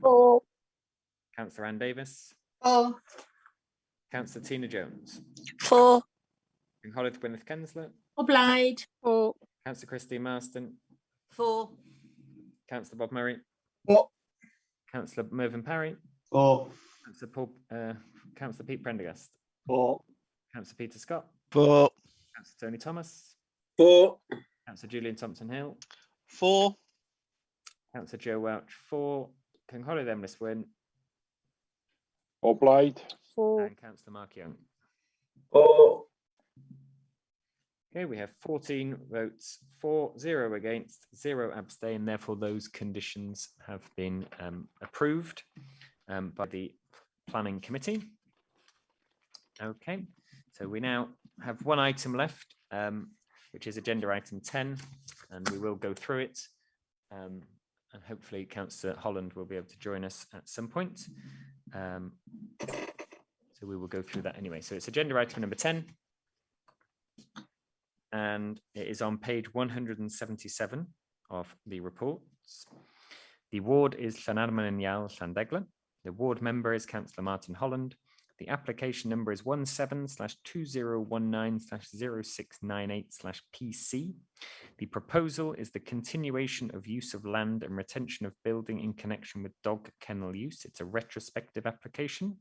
For. Councillor Ann Davis. For. Councillor Tina Jones. For. Conchordd Gwynth-Kensler. Obliged. For. Councillor Christine Marston. For. Councillor Bob Murray. For. Councillor Mervyn Parry. For. Councillor Pete Prendergast. For. Councillor Peter Scott. For. Councillor Tony Thomas. For. Councillor Julian Thompson Hill. For. Councillor Joe Welch. For. Conchordd Emrys-Wyn. Obliged. For. And Councillor Mark Young. For. Okay, we have 14 votes for, 0 against, 0 abstain. Therefore, those conditions have been approved by the planning committee. Okay, so we now have one item left, which is agenda item 10, and we will go through it. And hopefully Councillor Holland will be able to join us at some point. So we will go through that anyway. So it's agenda item number 10. And it is on page 177 of the reports. The ward is LLANARMON and LLANDEGLA. The ward member is Councillor Martin Holland. The application number is 17/2019/0698/PC. The proposal is the continuation of use of land and retention of building in connection with dog kennel use. It's a retrospective application.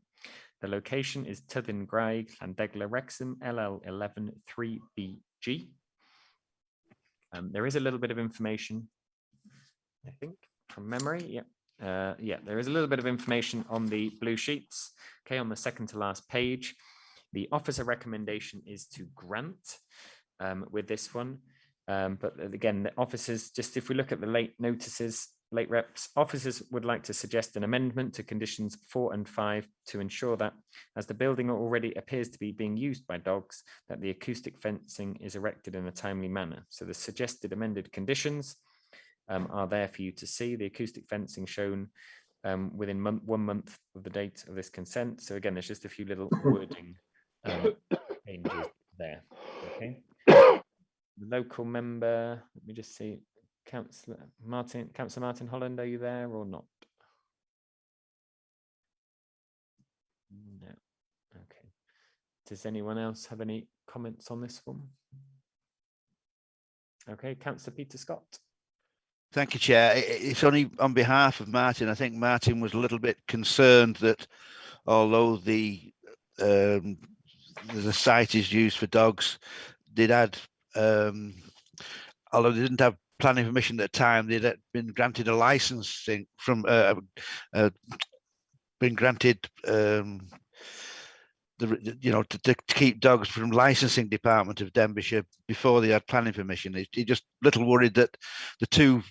The location is TYDDYN, GRAIG, LLANDEGLA, WREXHAM, LL11 3BG. There is a little bit of information, I think, from memory. Yeah. There is a little bit of information on the blue sheets. Okay, on the second to last page, the officer recommendation is to grant with this one. But again, the officers, just if we look at the late notices, late reps, officers would like to suggest an amendment to conditions 4 and 5 to ensure that, as the building already appears to be being used by dogs, that the acoustic fencing is erected in a timely manner. So the suggested amended conditions are there for you to see. The acoustic fencing shown within 1 month of the date of this consent. So again, there's just a few little wording changes there. Okay. The local member, let me just see, Councillor Martin Holland, are you there or not? No. Okay. Does anyone else have any comments on this one? Okay, Councillor Peter Scott. Thank you, Chair. It's only on behalf of Martin. I think Martin was a little bit concerned that although the site is used for dogs, although they didn't have planning permission at the time, they'd been granted a licensing from to keep dogs from licensing department of Denbighshire before they had planning permission. He just little worried that the two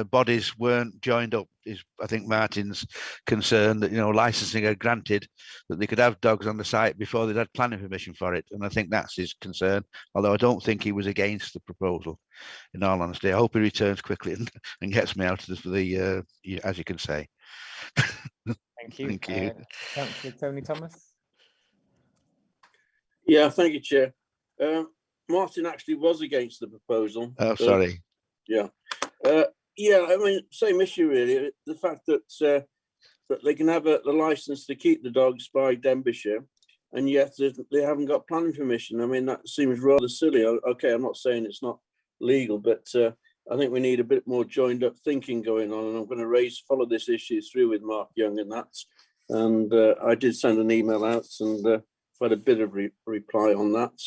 bodies weren't joined up, is I think Martin's concern, that licensing are granted, that they could have dogs on the site before they'd had planning permission for it. And I think that's his concern, although I don't think he was against the proposal, in all honesty. I hope he returns quickly and gets me out of the as you can say. Thank you. Thank you. Councillor Tony Thomas. Yeah, thank you, Chair. Martin actually was against the proposal. Oh, sorry. Yeah. Yeah, I mean, same issue really. The fact that that they can have the license to keep the dogs by Denbighshire, and yet they haven't got planning permission. I mean, that seems rather silly. Okay, I'm not saying it's not legal, but I think we need a bit more joined up thinking going on. And I'm going to follow this issue through with Mark Young and that. And I did send an email out and had a bit of reply on that.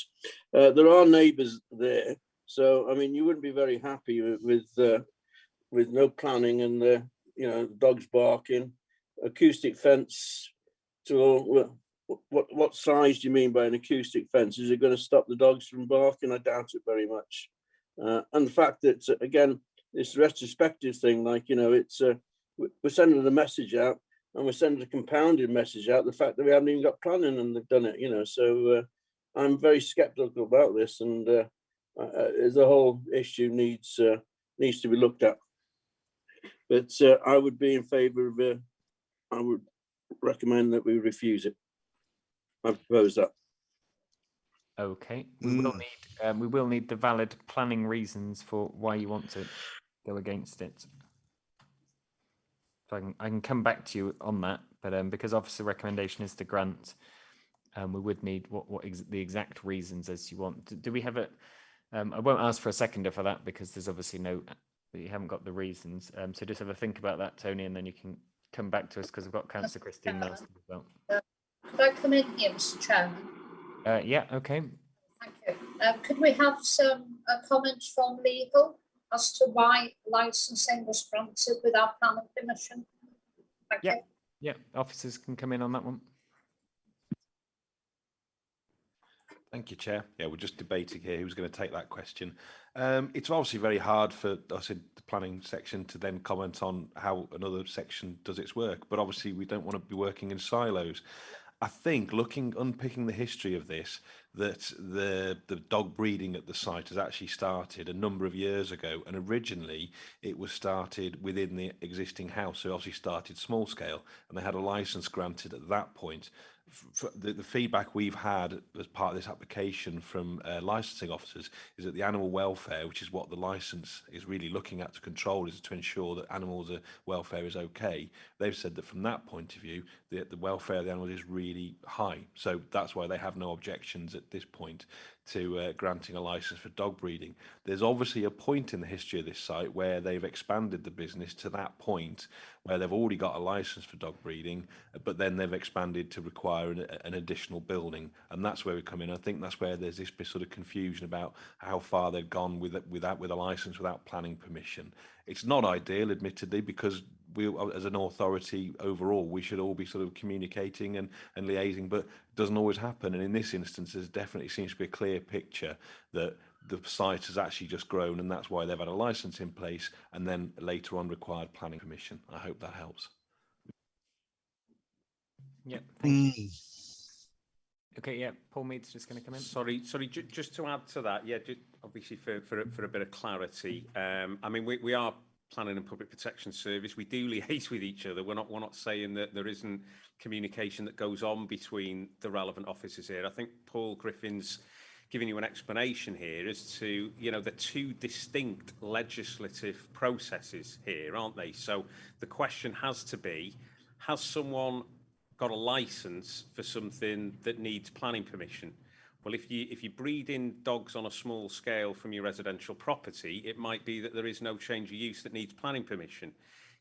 There are neighbours there, so I mean, you wouldn't be very happy with no planning and dogs barking, acoustic fence. To what size do you mean by an acoustic fence? Is it going to stop the dogs from barking? I doubt it very much. And the fact that again, this retrospective thing, like it's we're sending a message out. And we're sending a compounded message out, the fact that we haven't even got planning and they've done it, so I'm very skeptical about this, and the whole issue needs to be looked at. But I would be in favour of I would recommend that we refuse it. I propose that. Okay, we will need the valid planning reasons for why you want to go against it. So I can come back to you on that, but because officer recommendation is to grant, we would need the exact reasons as you want. Do we have it? I won't ask for a seconder for that because there's obviously you haven't got the reasons. So just have a think about that, Tony, and then you can come back to us because I've got Councillor Christine Nelson as well. Could I come in here, Mr. Chairman? Yeah, okay. Thank you. Could we have some comments from legal as to why licensing was granted without planning permission? Thank you. Yeah, officers can come in on that one. Thank you, Chair. Yeah, we're just debating here who's going to take that question. It's obviously very hard for us in the planning section to then comment on how another section does its work, but obviously we don't want to be working in silos. I think unpicking the history of this, that the dog breeding at the site has actually started a number of years ago, and originally it was started within the existing house. So it obviously started small scale, and they had a license granted at that point the feedback we've had as part of this application from licensing officers is that the animal welfare, which is what the license is really looking at to control, is to ensure that animals' welfare is okay. They've said that from that point of view, the welfare of the animals is really high. So that's why they have no objections at this point to granting a license for dog breeding. There's obviously a point in the history of this site where they've expanded the business to that point where they've already got a license for dog breeding, but then they've expanded to require an additional building, and that's where we come in. I think that's where there's this sort of confusion about how far they've gone with a license without planning permission. It's not ideal, admittedly, because we, as an authority overall, we should all be sort of communicating and liaising, but it doesn't always happen. And in this instance, there definitely seems to be a clear picture that the site has actually just grown, and that's why they've had a license in place and then later on required planning permission. I hope that helps. Yep, thank you. Okay, yeah, Paul Mead's just going to come in. Sorry, just to add to that, yeah, just obviously for a bit of clarity. I mean, we are Planning and Public Protection Service. We do liaise with each other. We're not saying that there isn't communication that goes on between the relevant officers here. I think Paul Griffin's giving you an explanation here as to, you know, the two distinct legislative processes here, aren't they? So the question has to be, has someone got a license for something that needs planning permission? Well, if you breed in dogs on a small scale from your residential property, it might be that there is no change of use that needs planning permission.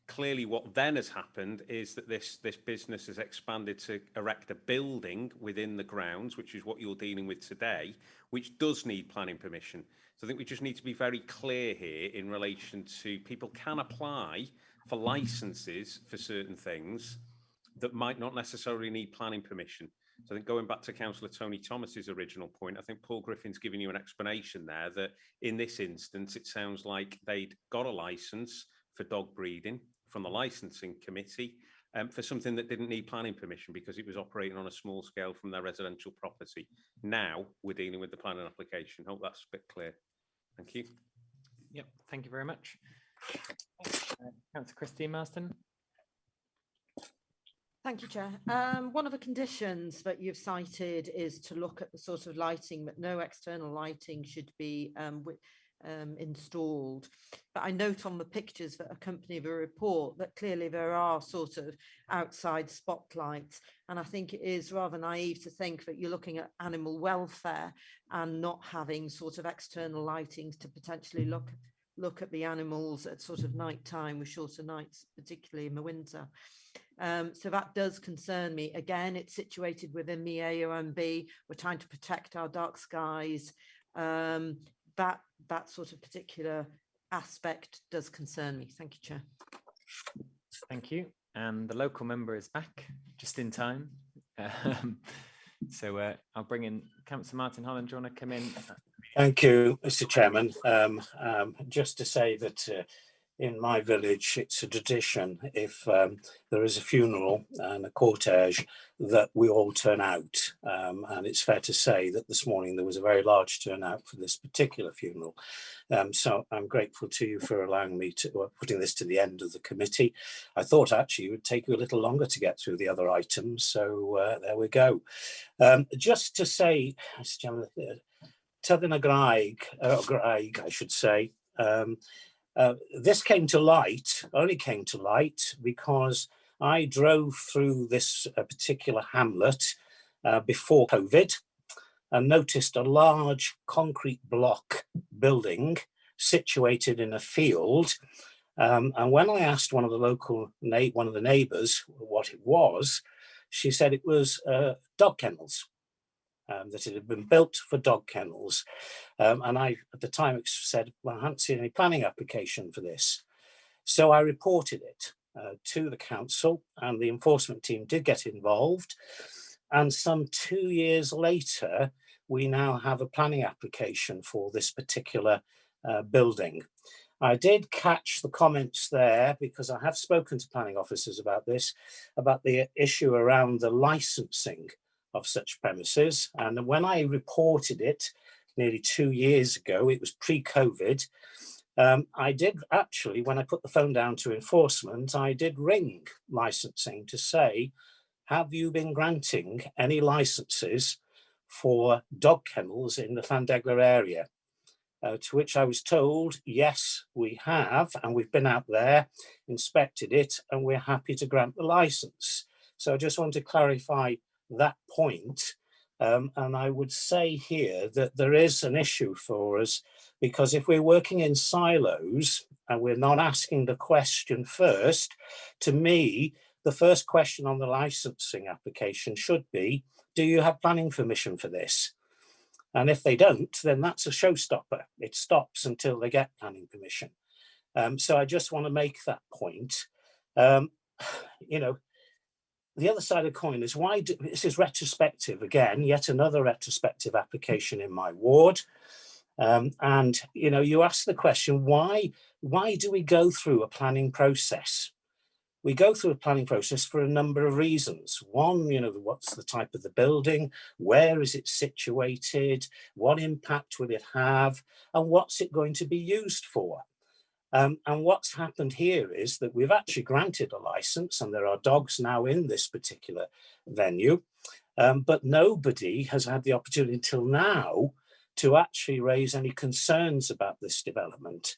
Clearly, what then has happened is that this business has expanded to erect a building within the grounds, which is what you're dealing with today, which does need planning permission. So I think we just need to be very clear here in relation to people can apply for licenses for certain things that might not necessarily need planning permission. So I think going back to Councillor Tony Thomas's original point, I think Paul Griffin's given you an explanation there that in this instance, it sounds like they'd got a licence for dog breeding from the licensing committee for something that didn't need planning permission because it was operating on a small scale from their residential property. Now we're dealing with the planning application. Hope that's a bit clear. Thank you. Yep, thank you very much. Councillor Christine Marston. Thank you, Chair. One of the conditions that you've cited is to look at the sort of lighting, but no external lighting should be installed. But I note on the pictures that accompany the report that clearly there are sort of outside spotlights. And I think it is rather naive to think that you're looking at animal welfare and not having sort of external lightings to potentially look at the animals at sort of night time with shorter nights, particularly in the winter. So that does concern me. Again, it's situated within the AOMB. We're trying to protect our dark skies. That sort of particular aspect does concern me. Thank you, Chair. Thank you. And the local member is back just in time. So I'll bring in Councillor Martin Holland. Do you want to come in? Thank you, Mr. Chairman. Just to say that in my village, it's a tradition if there is a funeral and a cortege that we all turn out. And it's fair to say that this morning there was a very large turnout for this particular funeral. So I'm grateful to you for allowing me to putting this to the end of the committee. I thought actually it would take you a little longer to get through the other items. So there we go. Just to say, Mr. Chairman, TYDDYN GRAIG, I should say, this only came to light because I drove through this particular hamlet before COVID and noticed a large concrete block building situated in a field. And when I asked one of the neighbours what it was, she said it was dog kennels. That it had been built for dog kennels. And I, at the time, said, well, I hadn't seen any planning application for this. So I reported it to the council, and the enforcement team did get involved. And some 2 years later, we now have a planning application for this particular building. I did catch the comments there because I have spoken to planning officers about this, about the issue around the licensing of such premises. And when I reported it nearly 2 years ago, it was pre-COVID, I did actually, when I put the phone down to enforcement, I did ring licensing to say, have you been granting any licenses for dog kennels in the LLANDEGLA area? To which I was told, yes, we have, and we've been out there, inspected it, and we're happy to grant the license. So I just want to clarify that point. And I would say here that there is an issue for us, because if we're working in silos and we're not asking the question first, to me, the first question on the licensing application should be, do you have planning permission for this? And if they don't, then that's a showstopper. It stops until they get planning permission. So I just want to make that point. You know, the other side of the coin is why this is retrospective again, yet another retrospective application in my ward. And you know, you ask the question, why do we go through a planning process? We go through a planning process for a number of reasons. One, you know, what's the type of the building? Where is it situated? What impact will it have? And what's it going to be used for? And what's happened here is that we've actually granted a license, and there are dogs now in this particular venue, but nobody has had the opportunity until now to actually raise any concerns about this development.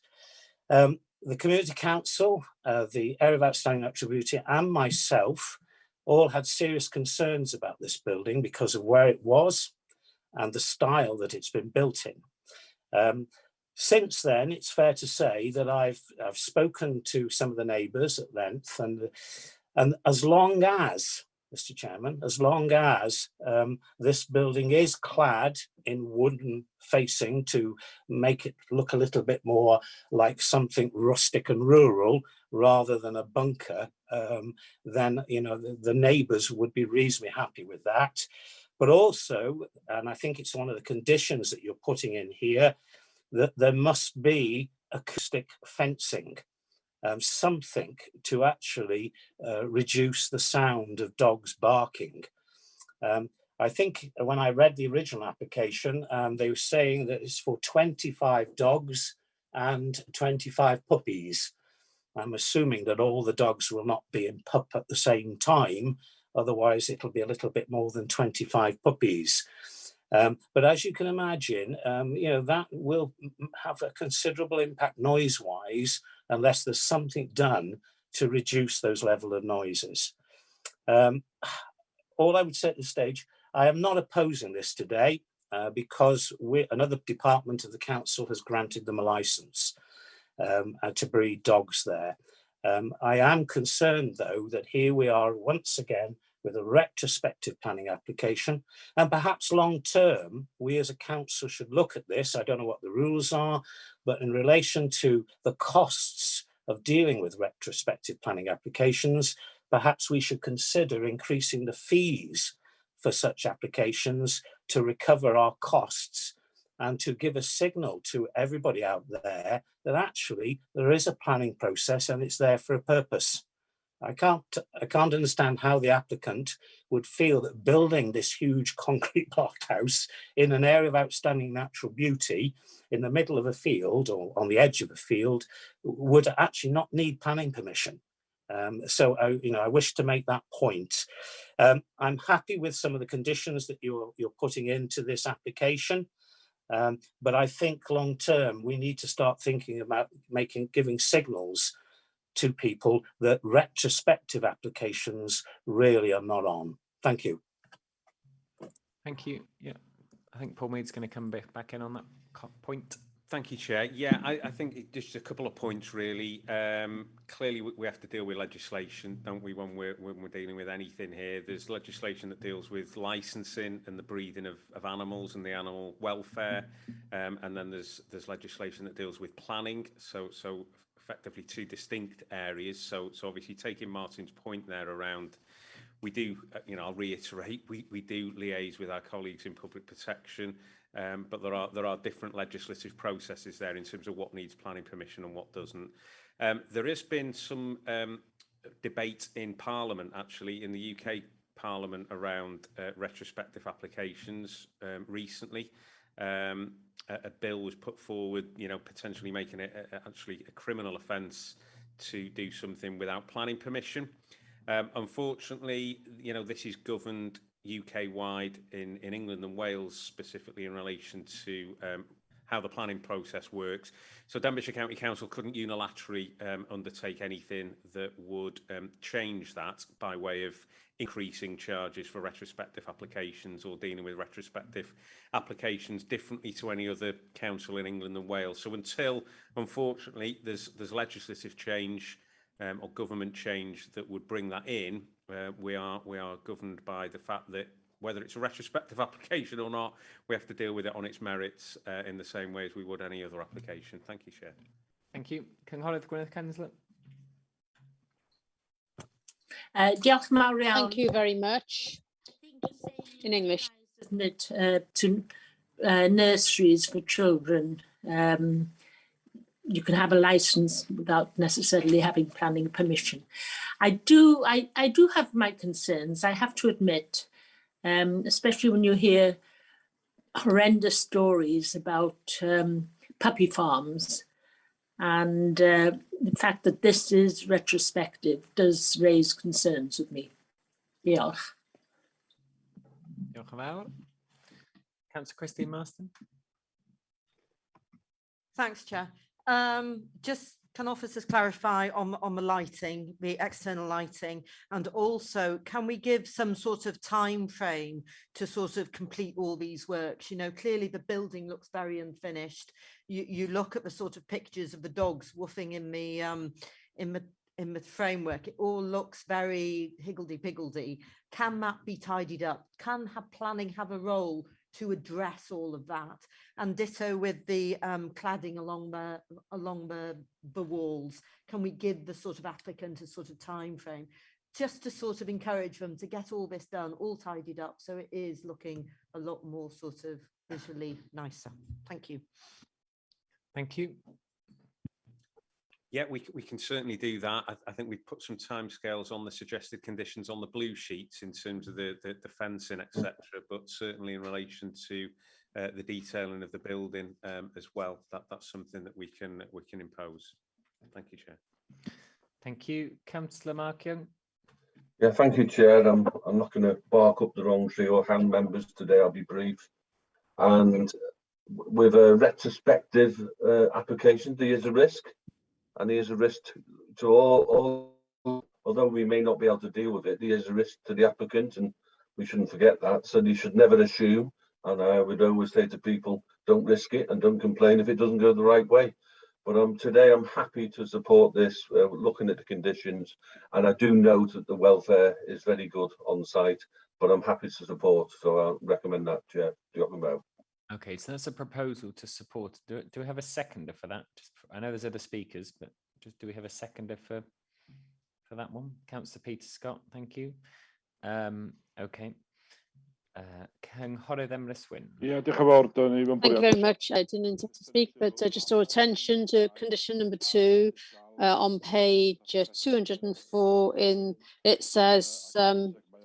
The Community Council, the Area of Outstanding Natural Beauty, and myself all had serious concerns about this building because of where it was and the style that it's been built in. Since then, it's fair to say that I've spoken to some of the neighbours at length, and as long as, Mr. Chairman, as long as this building is clad in wooden facing to make it look a little bit more like something rustic and rural rather than a bunker, then you know the neighbours would be reasonably happy with that. But also, and I think it's one of the conditions that you're putting in here, that there must be acoustic fencing. Something to actually reduce the sound of dogs barking. I think when I read the original application, they were saying that it's for 25 dogs and 25 puppies. I'm assuming that all the dogs will not be in pup at the same time, otherwise it'll be a little bit more than 25 puppies. But as you can imagine, you know, that will have a considerable impact noise-wise unless there's something done to reduce those level of noises. All I would say at this stage, I am not opposing this today because another department of the council has granted them a licence to breed dogs there. I am concerned, though, that here we are once again with a retrospective planning application, and perhaps long term, we as a council should look at this. I don't know what the rules are, but in relation to the costs of dealing with retrospective planning applications, perhaps we should consider increasing the fees for such applications to recover our costs and to give a signal to everybody out there that actually there is a planning process and it's there for a purpose. I can't understand how the applicant would feel that building this huge concrete block house in an area of outstanding natural beauty in the middle of a field or on the edge of a field would actually not need planning permission. So I wish to make that point. I'm happy with some of the conditions that you're putting into this application. But I think long term, we need to start thinking about giving signals to people that retrospective applications really are not on. Thank you. Thank you. Yeah, I think Paul Mead's going to come back in on that point. Thank you, Chair. Yeah, I think just a couple of points really. Clearly, we have to deal with legislation, don't we, when we're dealing with anything here. There's legislation that deals with licensing and the breeding of animals and the animal welfare, and then there's legislation that deals with planning. So effectively two distinct areas. So obviously taking Martin's point there around, we do, I'll reiterate, we do liaise with our colleagues in public protection. But there are different legislative processes there in terms of what needs planning permission and what doesn't. There has been some debate in Parliament, actually, in the UK Parliament around retrospective applications recently. A bill was put forward, potentially making it actually a criminal offence to do something without planning permission. Unfortunately, this is governed UK-wide in England and Wales, specifically in relation to how the planning process works. So Denbighshire County Council couldn't unilaterally undertake anything that would change that by way of increasing charges for retrospective applications or dealing with retrospective applications differently to any other council in England and Wales. So until, unfortunately, there's legislative change or government change that would bring that in, we are governed by the fact that whether it's a retrospective application or not, we have to deal with it on its merits in the same way as we would any other application. Thank you, Chair. Thank you. Cynghorydd Gwyneth Kensler. Diolch yn fawr iawn. Thank you very much. In English. Isn't it, to nurseries for children, you can have a license without necessarily having planning permission. I do have my concerns, I have to admit, especially when you hear horrendous stories about puppy farms, and the fact that this is retrospective does raise concerns with me. Diolch. Diolch yn fawr. Councillor Christine Marston. Thanks, Chair. Just can officers clarify on the lighting, the external lighting, and also can we give some sort of time frame to sort of complete all these works? Clearly the building looks very unfinished. You look at the sort of pictures of the dogs woofing in the framework. It all looks very higgledy-piggledy. Can that be tidied up? Can planning have a role to address all of that? And ditto with the cladding along the walls. Can we give the sort of applicant a sort of time frame just to sort of encourage them to get all this done, all tidied up, so it is looking a lot more sort of visually nicer? Thank you. Thank you. Yeah, we can certainly do that. I think we've put some timescales on the suggested conditions on the blue sheets in terms of the fencing, etc. But certainly in relation to the detailing of the building as well, that's something that we can impose. Thank you, Chair. Thank you, Councillor Mark Young. Yeah, thank you, Chair. I'm not going to bark up the wrong tree or hand members today. I'll be brief. And with a retrospective application, there is a risk. And there is a risk to all, although we may not be able to deal with it, there is a risk to the applicant, and we shouldn't forget that. So you should never assume, and I would always say to people, don't risk it and don't complain if it doesn't go the right way. But today I'm happy to support this, looking at the conditions, and I do note that the welfare is very good on site, but I'm happy to support, so I'll recommend that, Chair. Okay, so that's a proposal to support. Do we have a seconder for that? I know there's other speakers, but just do we have a seconder for that one? Councillor Peter Scott, thank you. Okay. Cynghorydd Emrys Wyn. Yeah, diolch yn fawr, Dani. Thank you very much. I didn't intend to speak, but just draw attention to condition number 2 on page 204. It says,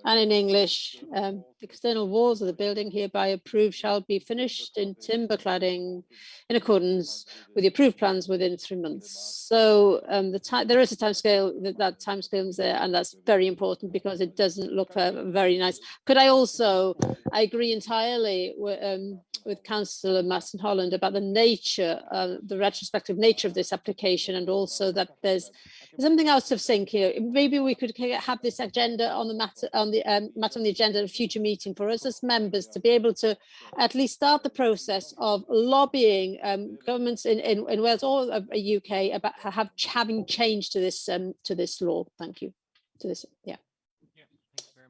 and in English, the external walls of the building hereby approved shall be finished in timber cladding in accordance with the approved plans within 3 months. So there is a time scale, that time scale is there, and that's very important because it doesn't look very nice. Could I also, I agree entirely with Councillor Marston Holland about the nature, the retrospective nature of this application, and also that there's something else of sync here. Maybe we could have this agenda on the matter on the agenda at a future meeting for us as members to be able to at least start the process of lobbying governments in Wales or the UK about having change to this law. Thank you. To this, yeah. Yeah, thank you very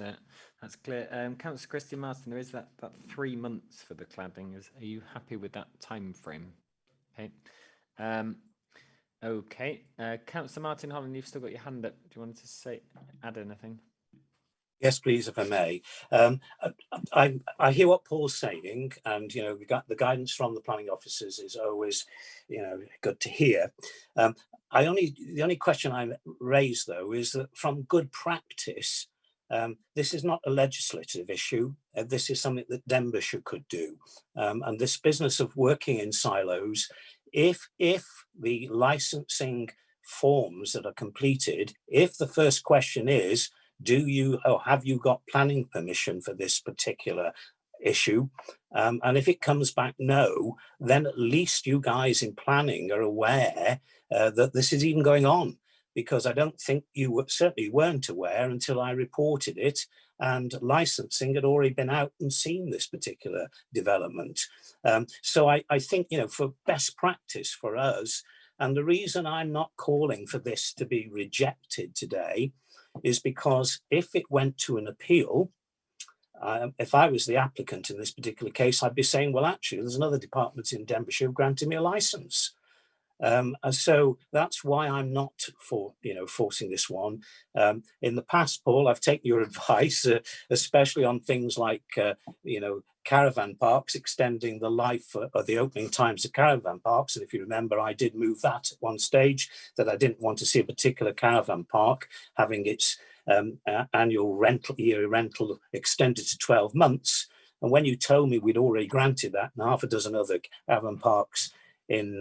much. That's clear. Councillor Christine Marston, there is that 3 months for the cladding. Are you happy with that time frame? Okay. Okay, Councillor Martin Holland, you've still got your hand up. Do you want to add anything? Yes, please, if I may. I hear what Paul's saying, and we got the guidance from the planning officers is always, good to hear. The only question I raise though is that from good practice, this is not a legislative issue. This is something that Denbighshire could do, and this business of working in silos. If the licensing forms that are completed, if the first question is, do you or have you got planning permission for this particular issue? And if it comes back no, then at least you guys in planning are aware that this is even going on, because I don't think you certainly weren't aware until I reported it, and licensing had already been out and seen this particular development. So I think, you know, for best practice for us, and the reason I'm not calling for this to be rejected today is because if it went to an appeal, if I was the applicant in this particular case, I'd be saying, well, actually, there's another department in Denbighshire who granted me a license. And so that's why I'm not forcing this one. In the past, Paul, I've taken your advice, especially on things like, caravan parks, extending the life or the opening times of caravan parks. And if you remember, I did move that at one stage, that I didn't want to see a particular caravan park having its annual year rental extended to 12 months. And when you told me we'd already granted that and half a dozen other caravan parks in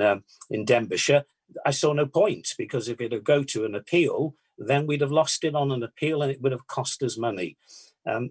Denbighshire, I saw no point, because if it would go to an appeal, then we'd have lost it on an appeal and it would have cost us money.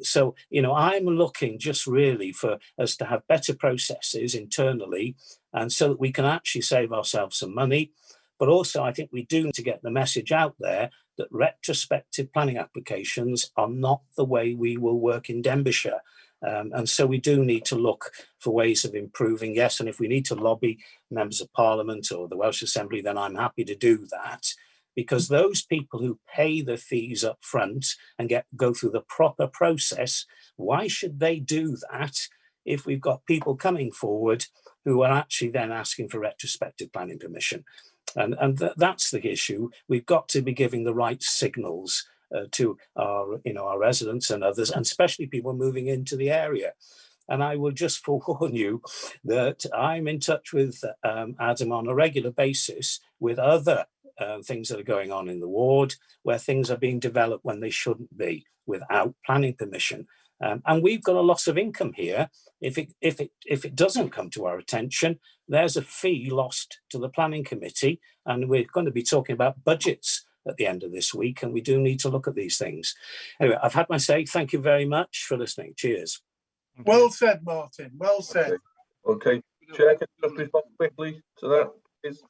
So, I'm looking just really for us to have better processes internally, and so that we can actually save ourselves some money. But also, I think we do need to get the message out there that retrospective planning applications are not the way we will work in Denbighshire. And so we do need to look for ways of improving, yes, and if we need to lobby members of Parliament or the Welsh Assembly, then I'm happy to do that, because those people who pay the fees up front and go through the proper process, why should they do that if we've got people coming forward who are actually then asking for retrospective planning permission? And that's the issue. We've got to be giving the right signals to our residents and others, and especially people moving into the area. And I will just forewarn you that I'm in touch with Adam on a regular basis with other things that are going on in the ward, where things are being developed when they shouldn't be, without planning permission. And we've got a loss of income here. If it doesn't come to our attention, there's a fee lost to the planning committee, and we're going to be talking about budgets at the end of this week, and we do need to look at these things. Anyway, I've had my say. Thank you very much for listening. Cheers. Well said, Martin. Well said. Okay. Chair, can you just respond quickly to that, please?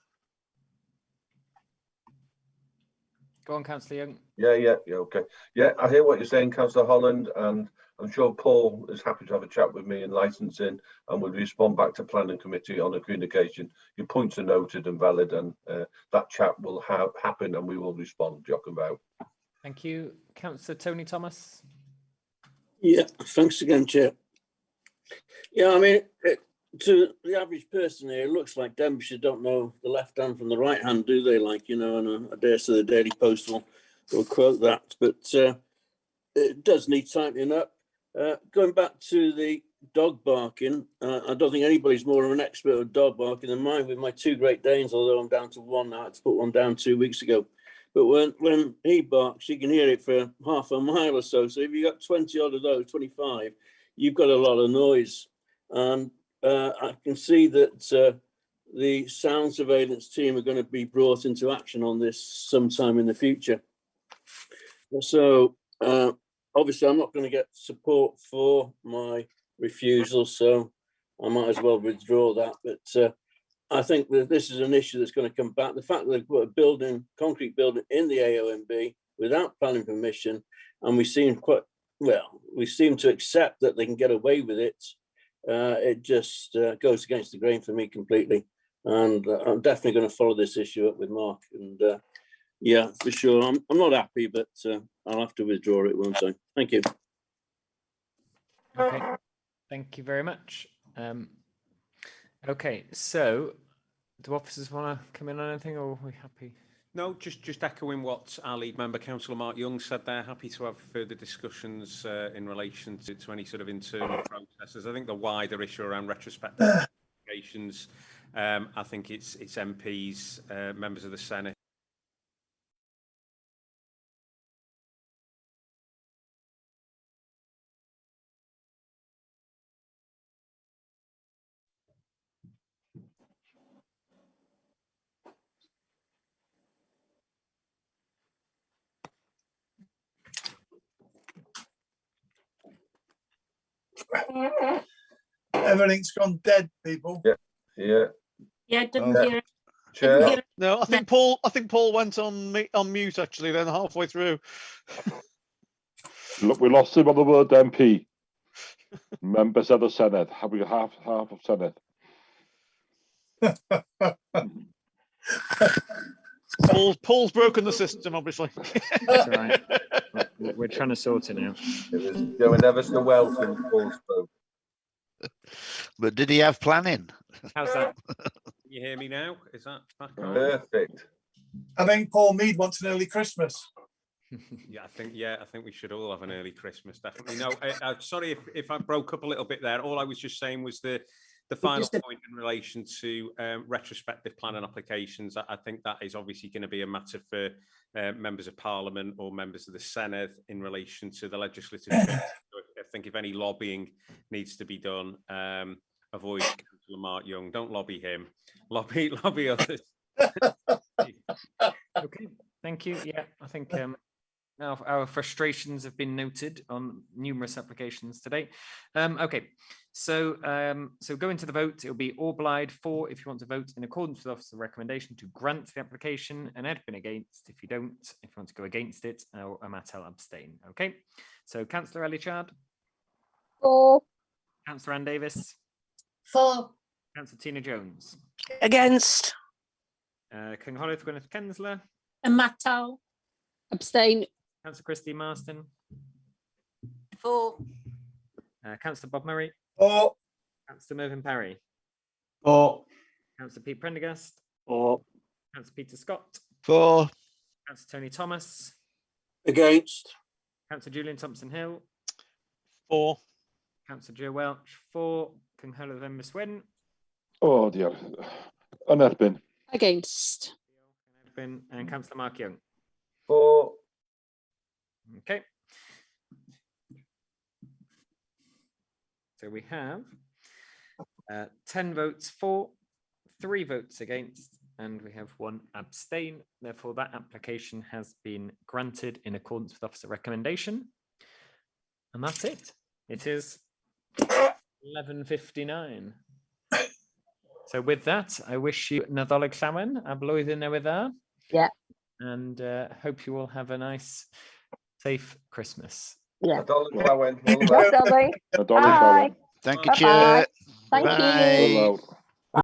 Go on, Councillor Young. Yeah, okay. Yeah, I hear what you're saying, Councillor Holland, and I'm sure Paul is happy to have a chat with me in licensing, and will respond back to planning committee on a communication. Your points are noted and valid, and that chat will happen, and we will respond, jock about. Thank you. Councillor Tony Thomas. Yeah, thanks again, Chair. Yeah, I mean, to the average person here, it looks like Denbighshire don't know the left hand from the right hand, do they? Like, and I dare say the Daily Post will quote that, but it does need tightening up. Going back to the dog barking, I don't think anybody's more of an expert of dog barking than mine with my 2 Great Danes, although I'm down to 1 now. I had to put one down 2 weeks ago. But when he barks, you can hear it for half a mile or so. So if you've got 20 odd of those, 25, you've got a lot of noise. And I can see that the sound surveillance team are going to be brought into action on this sometime in the future. So obviously I'm not going to get support for my refusal, so I might as well withdraw that. But I think that this is an issue that's going to come back. The fact that they've put a concrete building in the AONB without planning permission, and we seem to accept that they can get away with it. It just goes against the grain for me completely. And I'm definitely going to follow this issue up with Mark. And yeah, for sure. I'm not happy, but I'll have to withdraw it, won't I? Thank you. Okay, thank you very much. Okay, so do officers want to come in on anything, or are we happy? No, just echoing what our lead member, Councillor Mark Young, said there. Happy to have further discussions in relation to any sort of internal processes. I think the wider issue around retrospective applications, I think it's MPs, members of the Senate, Everything's gone dead, people. Yeah. Yeah, didn't hear it. Chair. No, I think Paul went on mute actually. Then halfway through. Look, we lost him on the word MP. Members of the Senate. Have we got half of Senate? Paul's broken the system, obviously. That's all right. We're trying to sort it out. It was going ever so well since Paul spoke. But did he have planning? How's that? Can you hear me now? Is that back on? Perfect. I think Paul Mead wants an early Christmas. Yeah, I think we should all have an early Christmas, definitely. No, sorry if I broke up a little bit there. All I was just saying was the final point in relation to retrospective planning applications. I think that is obviously going to be a matter for members of Parliament or members of the Senate in relation to the legislative. So I think if any lobbying needs to be done, avoid Councillor Mark Young. Don't lobby him. Lobby others. Okay, thank you. Yeah, I think our frustrations have been noted on numerous applications today. Okay, so going to the vote, it'll be Orblyde for if you want to vote in accordance with officer recommendation to grant the application, and Edwin against if you don't. If you want to go against it, or Amatel abstain. Okay, so Councillor Ellichard. For. Councillor Ann Davis. For. Councillor Tina Jones. Against. Cynghorwyr Gwyneth Kensler. Amatal. Abstain. Councillor Christine Marston. For. Councillor Bob Murray. For. Councillor Mervyn Parry. For. Councillor Pete Prendergast. For. Councillor Peter Scott. For. Councillor Tony Thomas. Against. Councillor Julian Thompson-Hill. For. Councillor Joe Welch. For. Cynghorwyr Emma Swin. Oh dear. Yn erbyn. Against. And Councillor Mark Young. For. Okay. So we have 10 votes for, 3 votes against, and we have 1 abstain. Therefore, that application has been granted in accordance with officer recommendation. And that's it. It is 11:59. So with that, I wish you Nadolig Llawen, a blwyddyn newydd dda. Yeah. And hope you all have a nice, safe Christmas. Yeah. Nadolig Llawen. Nadolig. Nadolig Llawen. Thank you, Chair. Thank you. Hello.